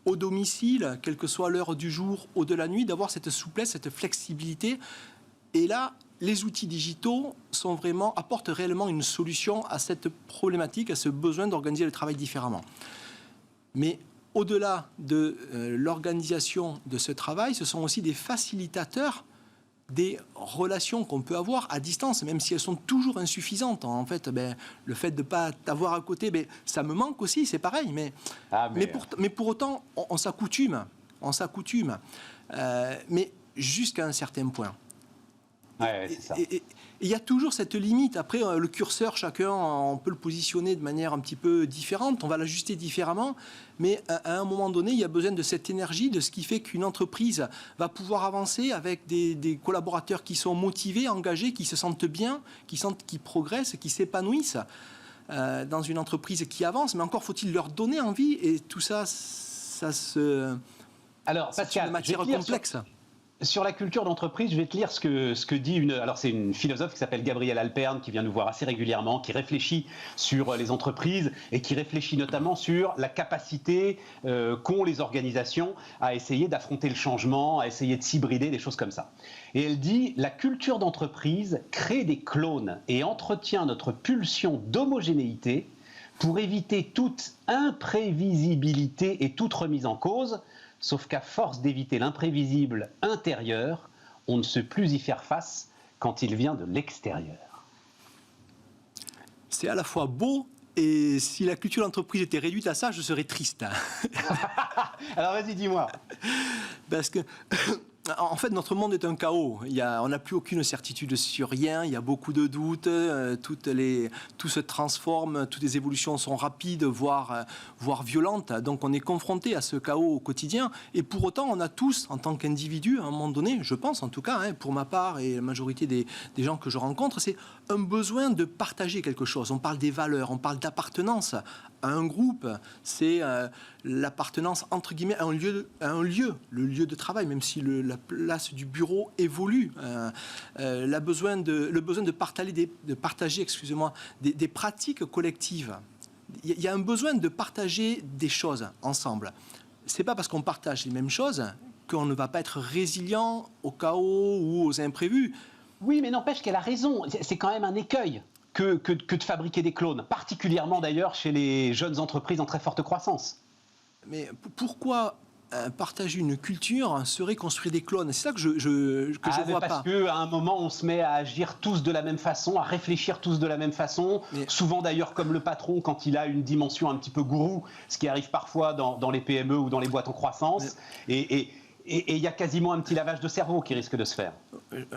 au domicile, quelle que soit l'heure du jour ou de la nuit, d'avoir cette souplesse, cette flexibilité. Et là, les outils digitaux apportent réellement une solution à cette problématique, à ce besoin d'organiser le travail différemment. Mais au-delà de l'organisation de ce travail, ce sont aussi des facilitateurs des relations qu'on peut avoir à distance, même si elles sont toujours insuffisantes. En fait, le fait de ne pas t'avoir à côté, ça me manque aussi, c'est pareil. Mais pour autant, on s'accoutume. Mais jusqu'à un certain point. Ouais, c'est ça. Et il y a toujours cette limite. Après, le curseur, chacun, on peut le positionner de manière un petit peu différente. On va l'ajuster différemment. Mais à un moment donné, il y a besoin de cette énergie, de ce qui fait qu'une entreprise va pouvoir avancer avec des collaborateurs qui sont motivés, engagés, qui se sentent bien, qui progressent, qui s'épanouissent dans une entreprise qui avance. Mais encore faut-il leur donner envie. Et tout ça, Alors, c'est Pascal, une matière complexe. Sur la culture d'entreprise, je vais te lire ce que dit c'est une philosophe qui s'appelle Gabrielle Alperne, qui vient nous voir assez régulièrement, qui réfléchit sur les entreprises et qui réfléchit notamment sur la capacité qu'ont les organisations à essayer d'affronter le changement, à essayer de s'hybrider, des choses comme ça. Et elle dit, la culture d'entreprise crée des clones et entretient notre pulsion d'homogénéité pour éviter toute imprévisibilité et toute remise en cause. Sauf qu'à force d'éviter l'imprévisible intérieur, on ne sait plus y faire face quand il vient de l'extérieur. C'est à la fois beau, et si la culture d'entreprise était réduite à ça, je serais triste. Alors vas-y, dis-moi. Parce que En fait, notre monde est un chaos. On n'a plus aucune certitude sur rien. Il y a beaucoup de doutes. Tout se transforme. Toutes les évolutions sont rapides, voire violentes. Donc, on est confronté à ce chaos au quotidien. Et pour autant, on a tous, en tant qu'individus, à un moment donné, je pense en tout cas, pour ma part et la majorité des gens que je rencontre, c'est un besoin de partager quelque chose. On parle des valeurs, on parle d'appartenance à un groupe. C'est l'appartenance, entre guillemets, à un lieu, le lieu de travail, même si la place du bureau évolue. Le besoin de partager excusez-moi, des pratiques collectives. Il y a un besoin de partager des choses ensemble. C'est pas parce qu'on partage les mêmes choses qu'on ne va pas être résilient au chaos ou aux imprévus. Oui, mais n'empêche qu'elle a raison. C'est quand même un écueil que de fabriquer des clones, particulièrement d'ailleurs chez les jeunes entreprises en très forte croissance. Mais pourquoi partager une culture serait construire des clones? C'est ça que je vois pas. Parce qu'à un moment, on se met à agir tous de la même façon, à réfléchir tous de la même façon. Mais... souvent d'ailleurs comme le patron, quand il a une dimension un petit peu gourou, ce qui arrive parfois dans les PME ou dans les boîtes en croissance. Et il y a quasiment un petit lavage de cerveau qui risque de se faire.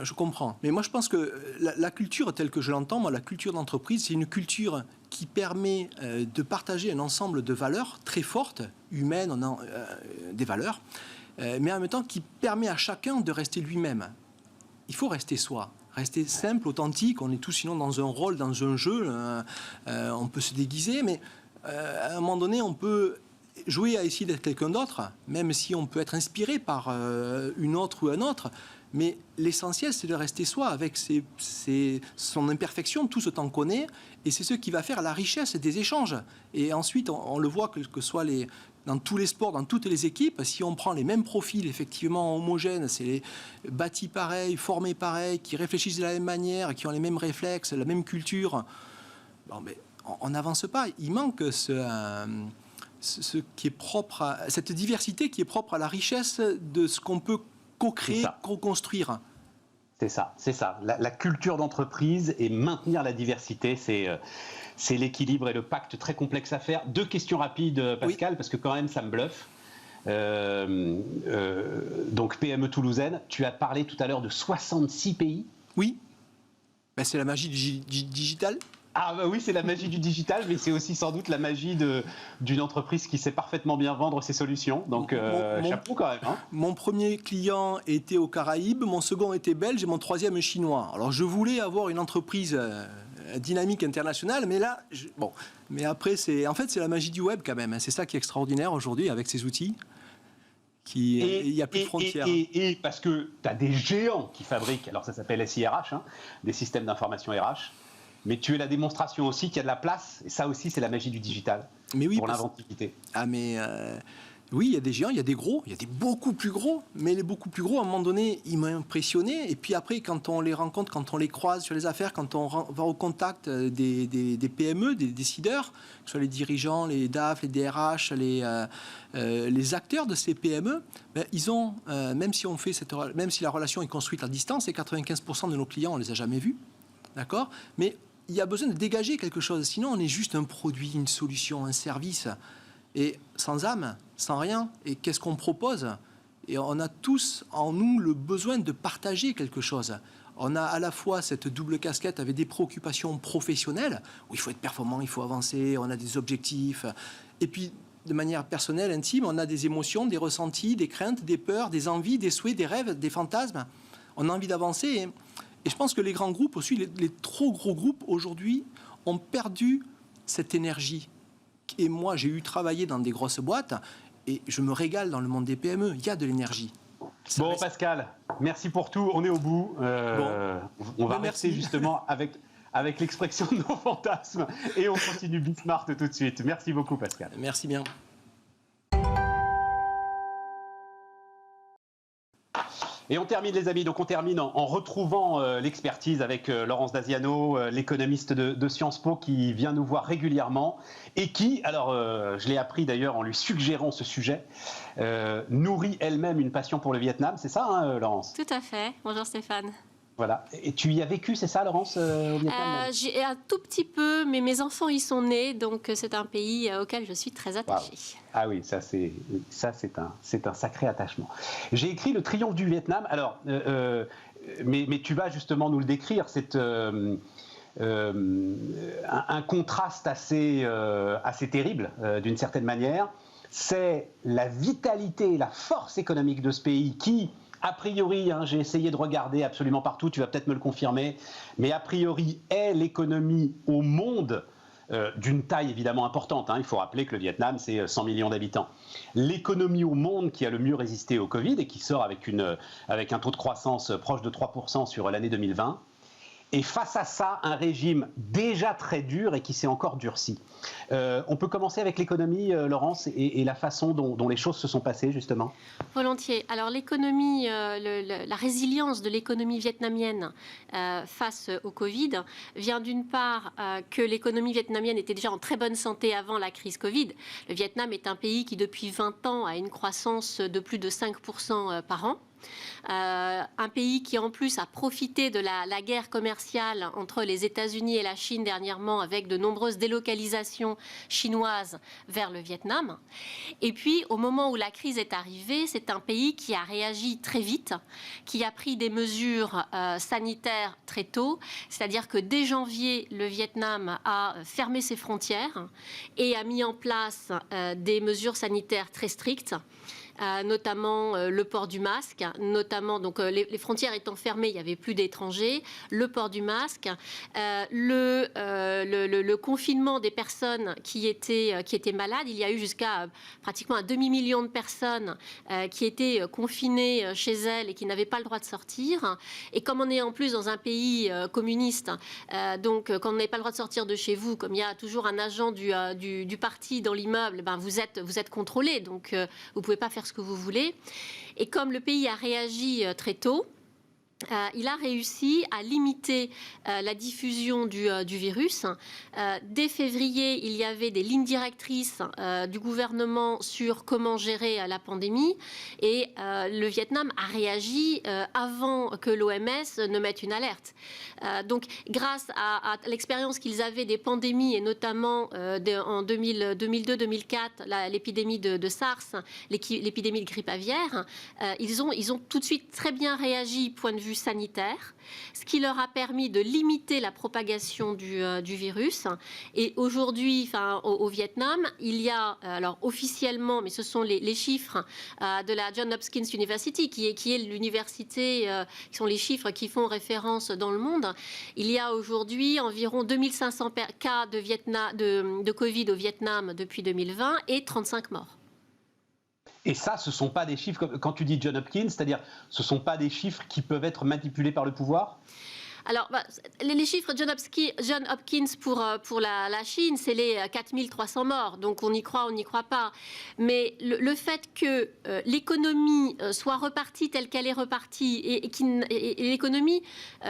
Je comprends. Mais moi, je pense que la culture telle que je l'entends, la culture d'entreprise, c'est une culture qui permet de partager un ensemble de valeurs très fortes, humaines, des valeurs, mais en même temps qui permet à chacun de rester lui-même. Il faut rester soi. Rester simple, authentique. On est tous sinon dans un rôle, dans un jeu. On peut se déguiser, mais à un moment donné, on peut jouer à essayer d'être quelqu'un d'autre, même si on peut être inspiré par une autre ou un autre. Mais l'essentiel, c'est de rester soi, avec son imperfection, tout ce temps qu'on est, et c'est ce qui va faire la richesse des échanges. Et ensuite, on le voit que ce soit dans tous les sports, dans toutes les équipes, si on prend les mêmes profils, effectivement homogènes, c'est bâtis pareils, formés pareils, qui réfléchissent de la même manière, qui ont les mêmes réflexes, la même culture, bon, mais on n'avance pas. Il manque ce qui est propre cette diversité qui est propre à la richesse de ce qu'on peut co-créer, co-construire. C'est ça. La culture d'entreprise et maintenir la diversité, c'est l'équilibre et le pacte très complexe à faire. 2 questions rapides, Pascal, parce que quand même, ça me bluffe. Donc, PME toulousaine, tu as parlé tout à l'heure de 66 pays. Oui. Ben, c'est la magie du digital. Ah bah oui, c'est la magie du digital, mais c'est aussi sans doute la magie d'une entreprise qui sait parfaitement bien vendre ses solutions. Donc chapeau quand même. Hein. Mon premier client était aux Caraïbes, mon second était belge et mon troisième chinois. Alors je voulais avoir une entreprise dynamique internationale, mais là, mais après c'est la magie du web quand même. C'est ça qui est extraordinaire aujourd'hui avec ces outils. Il n'y a plus de frontières. Et parce que tu as des géants qui fabriquent, alors ça s'appelle SIRH, des systèmes d'information RH. Mais tu es la démonstration aussi qu'il y a de la place, et ça aussi c'est la magie du digital, pour l'inventivité. Oui, il y a des géants, il y a des gros, il y a des beaucoup plus gros, mais les beaucoup plus gros, à un moment donné, ils m'ont impressionné, et puis après, quand on les rencontre, quand on les croise sur les affaires, quand on va au contact des PME, des décideurs, que ce soit les dirigeants, les DAF, les DRH, les acteurs de ces PME, ils ont, même si la relation est construite à distance, et 95% de nos clients, on ne les a jamais vus, d'accord ? Mais il y a besoin de dégager quelque chose, sinon on est juste un produit, une solution, un service, et sans âme, sans rien. Et qu'est-ce qu'on propose ? Et on a tous en nous le besoin de partager quelque chose. On a à la fois cette double casquette avec des préoccupations professionnelles, où il faut être performant, il faut avancer, on a des objectifs, et puis de manière personnelle, intime, on a des émotions, des ressentis, des craintes, des peurs, des envies, des souhaits, des rêves, des fantasmes. On a envie d'avancer. Et je pense que les grands groupes aussi, les trop gros groupes aujourd'hui, ont perdu cette énergie. Et moi, j'ai travaillé dans des grosses boîtes et je me régale dans le monde des PME. Il y a de l'énergie. Bon, Pascal, merci pour tout. On est au bout. On va rester justement avec l'expression de nos fantasmes et on continue Bismart tout de suite. Merci beaucoup, Pascal. Merci bien. Et on termine, les amis, donc on termine en retrouvant l'expertise avec Laurence Daziano, l'économiste de Sciences Po, qui vient nous voir régulièrement et qui, alors je l'ai appris d'ailleurs en lui suggérant ce sujet, nourrit elle-même une passion pour le Vietnam. C'est ça, hein, Laurence ? Tout à fait. Bonjour Stéphane. Voilà. Et tu y as vécu, c'est ça, Laurence, au Vietnam? J'ai un tout petit peu, mais mes enfants y sont nés, donc c'est un pays auquel je suis très attachée. Wow. Ah oui, ça c'est un sacré attachement. J'ai écrit Le Triomphe du Vietnam. Alors, mais tu vas justement nous le décrire. C'est un contraste assez terrible, d'une certaine manière. C'est la vitalité, la force économique de ce pays qui, a priori, j'ai essayé de regarder absolument partout, tu vas peut-être me le confirmer, mais a priori est l'économie au monde d'une taille évidemment importante. Il faut rappeler que le Vietnam, c'est 100 millions d'habitants. L'économie au monde qui a le mieux résisté au Covid et qui sort avec un taux de croissance proche de 3% sur l'année 2020. Et face à ça, un régime déjà très dur et qui s'est encore durci. On peut commencer avec l'économie, Laurence, et la façon dont les choses se sont passées, justement. Volontiers. Alors l'économie, la résilience de l'économie vietnamienne face au Covid vient d'une part que l'économie vietnamienne était déjà en très bonne santé avant la crise Covid. Le Vietnam est un pays qui, depuis 20 ans, a une croissance de plus de 5% par an. Un pays qui en plus a profité de la guerre commerciale entre les États-Unis et la Chine dernièrement, avec de nombreuses délocalisations chinoises vers le Vietnam. Et puis au moment où la crise est arrivée, c'est un pays qui a réagi très vite, qui a pris des mesures sanitaires très tôt, c'est-à-dire que dès janvier, le Vietnam a fermé ses frontières et a mis en place des mesures sanitaires très strictes. Notamment le port du masque, notamment donc les frontières étant fermées, il n'y avait plus d'étrangers, le port du masque, le confinement des personnes qui étaient malades. Il y a eu jusqu'à pratiquement un demi-million de personnes qui étaient confinées chez elles et qui n'avaient pas le droit de sortir. Et comme on est en plus dans un pays communiste, donc quand on n'avez pas le droit de sortir de chez vous, comme il y a toujours un agent du parti dans l'immeuble, vous êtes contrôlé, donc vous ne pouvez pas faire ce que vous voulez. Et comme le pays a réagi très tôt, il a réussi à limiter la diffusion du virus. Dès février, il y avait des lignes directrices du gouvernement sur comment gérer la pandémie. Et le Vietnam a réagi avant que l'OMS ne mette une alerte. Donc, grâce à l'expérience qu'ils avaient des pandémies, et notamment en 2002-2004, l'épidémie de SARS, l'épidémie de grippe aviaire, ils ont tout de suite très bien réagi, point de vue sanitaire, ce qui leur a permis de limiter la propagation du virus. Et aujourd'hui, au Vietnam, il y a, alors officiellement, mais ce sont les chiffres de la Johns Hopkins University, qui est l'université, qui sont les chiffres qui font référence dans le monde. Il y a aujourd'hui environ 2500 cas de Covid au Vietnam depuis 2020 et 35 morts. Et ça, ce ne sont pas des chiffres, quand tu dis Johns Hopkins, c'est-à-dire ce ne sont pas des chiffres qui peuvent être manipulés par le pouvoir ? Alors, les chiffres Johns Hopkins pour la Chine, c'est les 4300 morts. Donc, on y croit pas. Mais le fait que l'économie soit repartie telle qu'elle est repartie, et l'économie,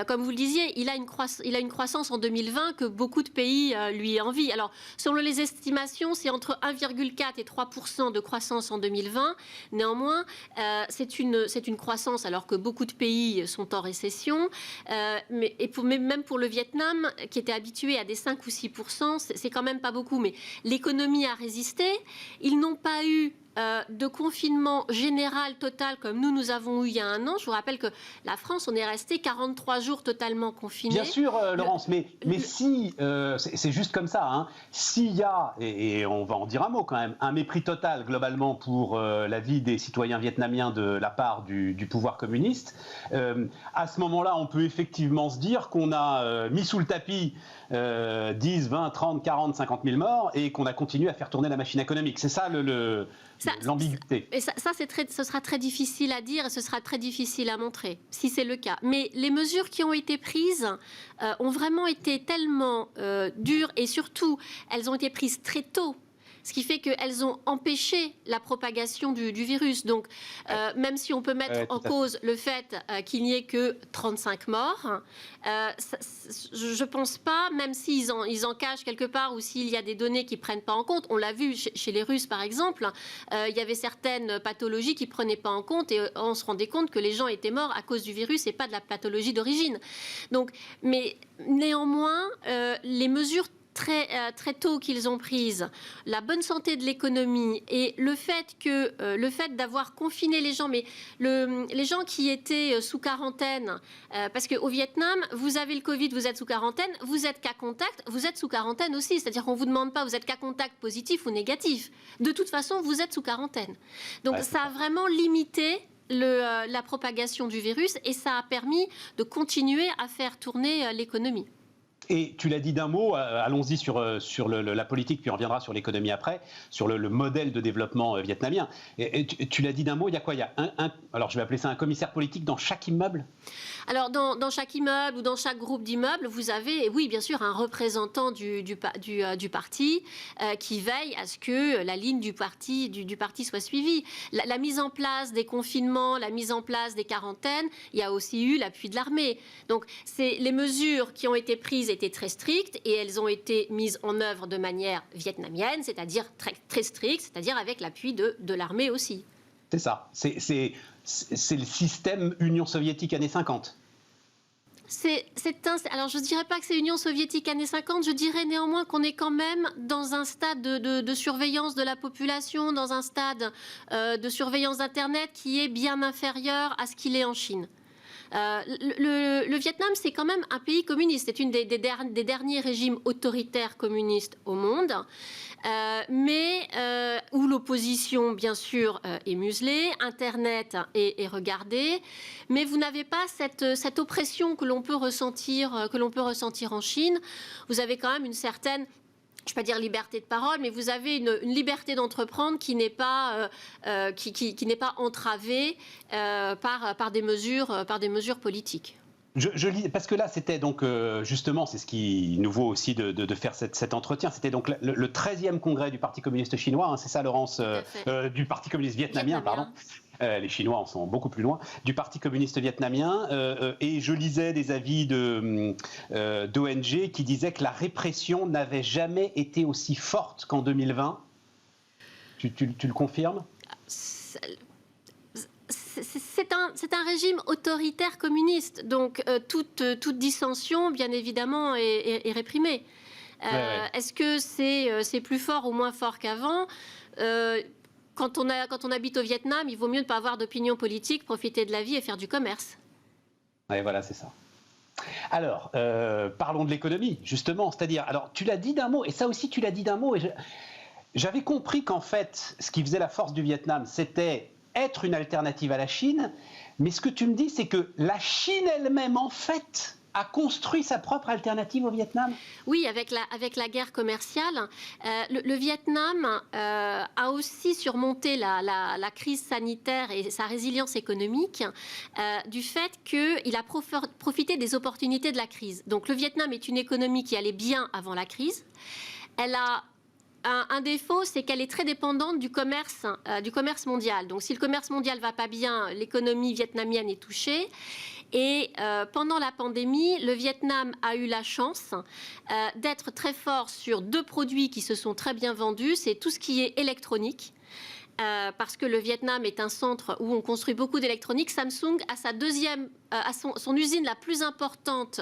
comme vous le disiez, il a une croissance en 2020 que beaucoup de pays lui envient. Alors, selon les estimations, c'est entre 1,4 et 3% de croissance en 2020. Néanmoins, c'est une croissance alors que beaucoup de pays sont en récession. Mais même pour le Vietnam, qui était habitué à des 5 ou 6%, c'est quand même pas beaucoup. Mais l'économie a résisté. Ils n'ont pas eu de confinement général total comme nous avons eu il y a un an. Je vous rappelle que la France, on est resté 43 jours totalement confinés. Bien sûr, Laurence, mais si, c'est juste comme ça, s'il y a, et on va en dire un mot quand même, un mépris total globalement pour la vie des citoyens vietnamiens de la part du pouvoir communiste, à ce moment-là, on peut effectivement se dire qu'on a mis sous le tapis 10, 20, 30, 40, 50 000 morts et qu'on a continué à faire tourner la machine économique. C'est ça l'ambiguïté. Et ça ce sera très difficile à dire et ce sera très difficile à montrer, si c'est le cas. Mais les mesures qui ont été prises ont vraiment été tellement dures et surtout, elles ont été prises très tôt. ce qui fait qu'elles ont empêché la propagation du virus. Donc, même si on peut mettre en cause le fait qu'il n'y ait que 35 morts, je ne pense pas, même s'ils en cachent quelque part ou s'il y a des données qui ne prennent pas en compte, on l'a vu chez les Russes par exemple, il y avait certaines pathologies qui ne prenaient pas en compte et on se rendait compte que les gens étaient morts à cause du virus et pas de la pathologie d'origine. Donc, mais néanmoins, les mesures très tôt qu'ils ont prises, la bonne santé de l'économie et le fait d'avoir confiné les gens, mais les gens qui étaient sous quarantaine, parce qu'au Vietnam, vous avez le Covid, vous êtes sous quarantaine, vous êtes cas contact, vous êtes sous quarantaine aussi, c'est-à-dire qu'on ne vous demande pas vous êtes cas contact positif ou négatif. De toute façon, vous êtes sous quarantaine. Donc ça a vraiment limité la propagation du virus et ça a permis de continuer à faire tourner l'économie. Et tu l'as dit d'un mot, allons-y sur la politique, puis on reviendra sur l'économie après, sur le modèle de développement vietnamien. Et tu l'as dit d'un mot, il y a quoi? Il y a alors je vais appeler ça un commissaire politique dans chaque immeuble? Alors dans chaque immeuble ou dans chaque groupe d'immeubles, vous avez, oui bien sûr, un représentant du parti qui veille à ce que la ligne du parti soit suivie. La mise en place des confinements, la mise en place des quarantaines, il y a aussi eu l'appui de l'armée. Donc les mesures qui ont été prises étaient très strictes et elles ont été mises en œuvre de manière vietnamienne, c'est-à-dire très, très stricte, c'est-à-dire avec l'appui de l'armée aussi. C'est ça. C'est le système Union soviétique années 50. Alors, je ne dirais pas que c'est Union soviétique années 50, je dirais néanmoins qu'on est quand même dans un stade de surveillance de la population, dans un stade de surveillance d'Internet qui est bien inférieur à ce qu'il est en Chine. Le Vietnam, c'est quand même un pays communiste. C'est une des derniers régimes autoritaires communistes au monde, mais où l'opposition, bien sûr, est muselée, Internet est regardé, mais vous n'avez pas cette oppression que l'on peut ressentir en Chine. Vous avez quand même une certaine, je ne vais pas dire liberté de parole, mais vous avez une liberté d'entreprendre qui n'est pas, qui n'est pas entravée par des mesures politiques. Je lis, parce que là, c'était donc, justement, c'est ce qui nous vaut aussi de faire cet entretien. C'était donc le 13e congrès du Parti communiste chinois, hein, c'est ça, Laurence, du Parti communiste vietnamien, pardon. Les Chinois en sont beaucoup plus loin, du Parti communiste vietnamien. Et je lisais des avis d'ONG qui disaient que la répression n'avait jamais été aussi forte qu'en 2020. Tu le confirmes ? C'est un régime autoritaire communiste, donc toute dissension, bien évidemment, est réprimée. Est-ce que c'est plus fort ou moins fort qu'avant ? Quand on habite au Vietnam, il vaut mieux ne pas avoir d'opinion politique, profiter de la vie et faire du commerce. Oui, voilà, c'est ça. Alors, parlons de l'économie, justement. C'est-à-dire, alors, tu l'as dit d'un mot, et ça aussi, tu l'as dit d'un mot, et j'avais compris qu'en fait, ce qui faisait la force du Vietnam, c'était être une alternative à la Chine, mais ce que tu me dis, c'est que la Chine elle-même, en fait, a construit sa propre alternative au Vietnam? Oui, avec la guerre commerciale, le Vietnam a aussi surmonté la crise sanitaire et sa résilience économique du fait qu'il a profité des opportunités de la crise. Donc le Vietnam est une économie qui allait bien avant la crise. Elle a un défaut, c'est qu'elle est très dépendante du commerce mondial. Donc si le commerce mondial ne va pas bien, l'économie vietnamienne est touchée. Et pendant la pandémie, le Vietnam a eu la chance d'être très fort sur deux produits qui se sont très bien vendus. C'est tout ce qui est électronique. Parce que le Vietnam est un centre où on construit beaucoup d'électronique. Samsung a son usine la plus importante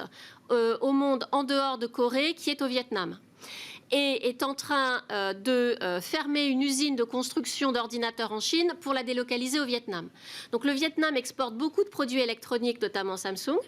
au monde en dehors de Corée, qui est au Vietnam. Et est en train de fermer une usine de construction d'ordinateurs en Chine pour la délocaliser au Vietnam. Donc le Vietnam exporte beaucoup de produits électroniques, notamment Samsung.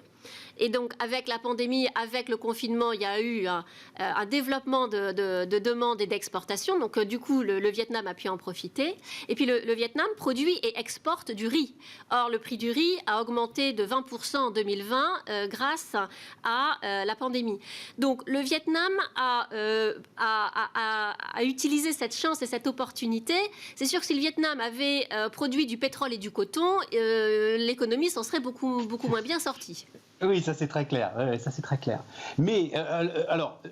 Et donc, avec la pandémie, avec le confinement, il y a eu un développement de demande et d'exportation. Donc, du coup, le Vietnam a pu en profiter. Et puis, le Vietnam produit et exporte du riz. Or, le prix du riz a augmenté de 20% en 2020 grâce à la pandémie. Donc, le Vietnam a utilisé cette chance et cette opportunité. C'est sûr que si le Vietnam avait produit du pétrole et du coton, l'économie s'en serait beaucoup moins bien sortie. Oui, ça c'est très clair. Mais alors,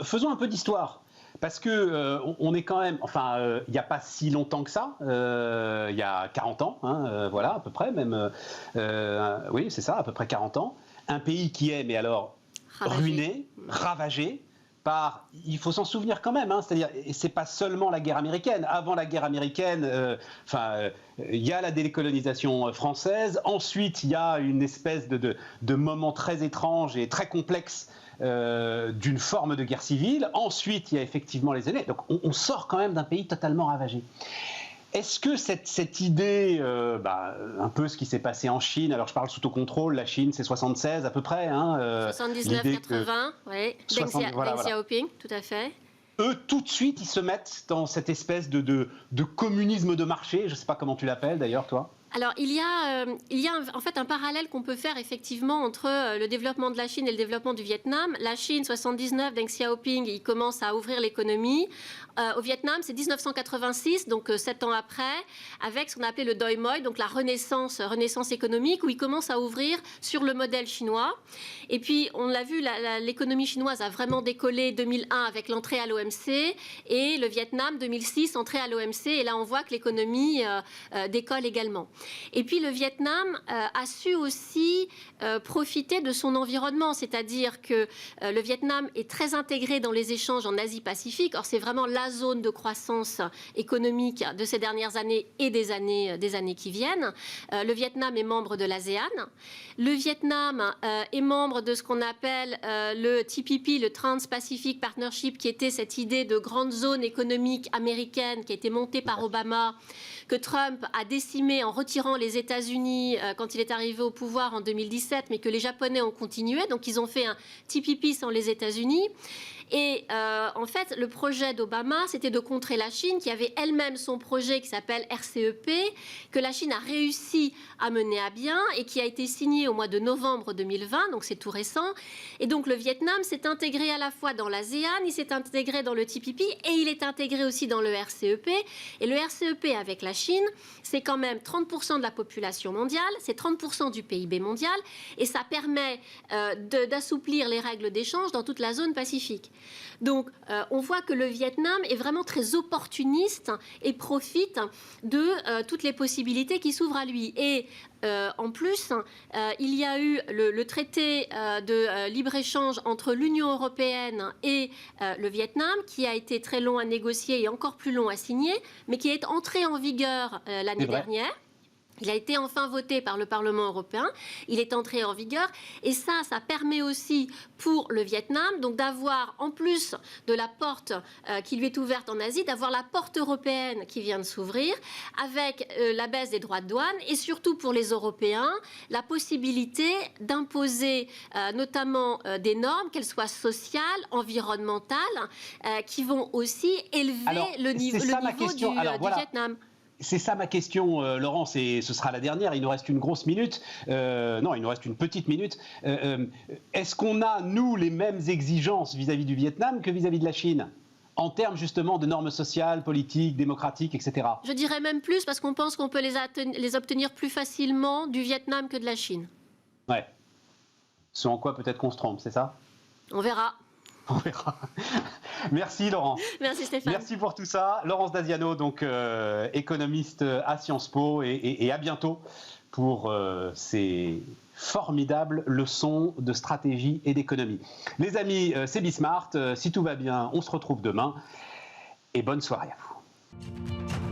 faisons un peu d'histoire. parce que on est quand même, enfin, il n'y a pas si longtemps que ça, il y a 40 ans, hein, voilà, à peu près, même, oui, c'est ça, à peu près 40 ans, un pays qui est, mais alors, ruiné, ravagé, par, il faut s'en souvenir quand même, hein, c'est-à-dire, c'est pas seulement la guerre américaine. Avant la guerre américaine, il y a la décolonisation française. Ensuite, il y a une espèce de moment très étrange et très complexe d'une forme de guerre civile. Ensuite, il y a effectivement les années. Donc, on sort quand même d'un pays totalement ravagé. Est-ce que cette idée, un peu ce qui s'est passé en Chine, alors je parle sous ton contrôle, la Chine c'est 76 à peu près. 79-80, oui. Deng Xiaoping, tout à fait. Eux, tout de suite, ils se mettent dans cette espèce de communisme de marché, je ne sais pas comment tu l'appelles d'ailleurs, toi. Alors, il y a en fait un parallèle qu'on peut faire effectivement entre le développement de la Chine et le développement du Vietnam. La Chine, 79, Deng Xiaoping, il commence à ouvrir l'économie. Au Vietnam, c'est 1986, donc 7 ans après, avec ce qu'on appelait le Doi Moi, donc la renaissance économique, où il commence à ouvrir sur le modèle chinois. Et puis, on l'a vu, l'économie chinoise a vraiment décollé 2001 avec l'entrée à l'OMC, et le Vietnam, 2006, entrée à l'OMC, et là on voit que l'économie décolle également. Et puis le Vietnam a su aussi profiter de son environnement, c'est-à-dire que le Vietnam est très intégré dans les échanges en Asie-Pacifique. Or, c'est vraiment la zone de croissance économique de ces dernières années et des années qui viennent. Le Vietnam est membre de l'ASEAN. Le Vietnam est membre de ce qu'on appelle le TPP, le Trans-Pacific Partnership, qui était cette idée de grande zone économique américaine qui a été montée par Obama, que Trump a décimé en retirant les États-Unis quand il est arrivé au pouvoir en 2017, mais que les Japonais ont continué. Donc, ils ont fait un TPP sans les États-Unis. Et en fait, le projet d'Obama, c'était de contrer la Chine, qui avait elle-même son projet qui s'appelle RCEP, que la Chine a réussi à mener à bien et qui a été signé au mois de novembre 2020, donc c'est tout récent. Et donc le Vietnam s'est intégré à la fois dans l'ASEAN, il s'est intégré dans le TPP et il est intégré aussi dans le RCEP. Et le RCEP avec la Chine, c'est quand même 30% de la population mondiale, c'est 30% du PIB mondial et ça permet d'assouplir les règles d'échange dans toute la zone Pacifique. Donc, on voit que le Vietnam est vraiment très opportuniste et profite de toutes les possibilités qui s'ouvrent à lui. Et en plus, il y a eu le traité de libre-échange entre l'Union européenne et le Vietnam, qui a été très long à négocier et encore plus long à signer, mais qui est entré en vigueur l'année dernière. Il a été enfin voté par le Parlement européen, il est entré en vigueur et ça permet aussi pour le Vietnam donc d'avoir, en plus de la porte qui lui est ouverte en Asie, d'avoir la porte européenne qui vient de s'ouvrir avec la baisse des droits de douane et surtout pour les Européens, la possibilité d'imposer notamment des normes, qu'elles soient sociales, environnementales, qui vont aussi élever le niveau du Vietnam. C'est ça ma question, Laurence, et ce sera la dernière. Il nous reste une grosse minute. Non, il nous reste une petite minute. Est-ce qu'on a, nous, les mêmes exigences vis-à-vis du Vietnam que vis-à-vis de la Chine en termes justement de normes sociales, politiques, démocratiques, etc. Je dirais même plus, parce qu'on pense qu'on peut les obtenir plus facilement du Vietnam que de la Chine. Ouais. Ce en quoi peut-être qu'on se trompe, c'est ça ? On verra. On verra. Merci Laurence. Merci Stéphane. Merci pour tout ça. Laurence Daziano, donc économiste à Sciences Po, et à bientôt pour ces formidables leçons de stratégie et d'économie. Les amis, c'est Bismart. Si tout va bien, on se retrouve demain. Et bonne soirée à vous.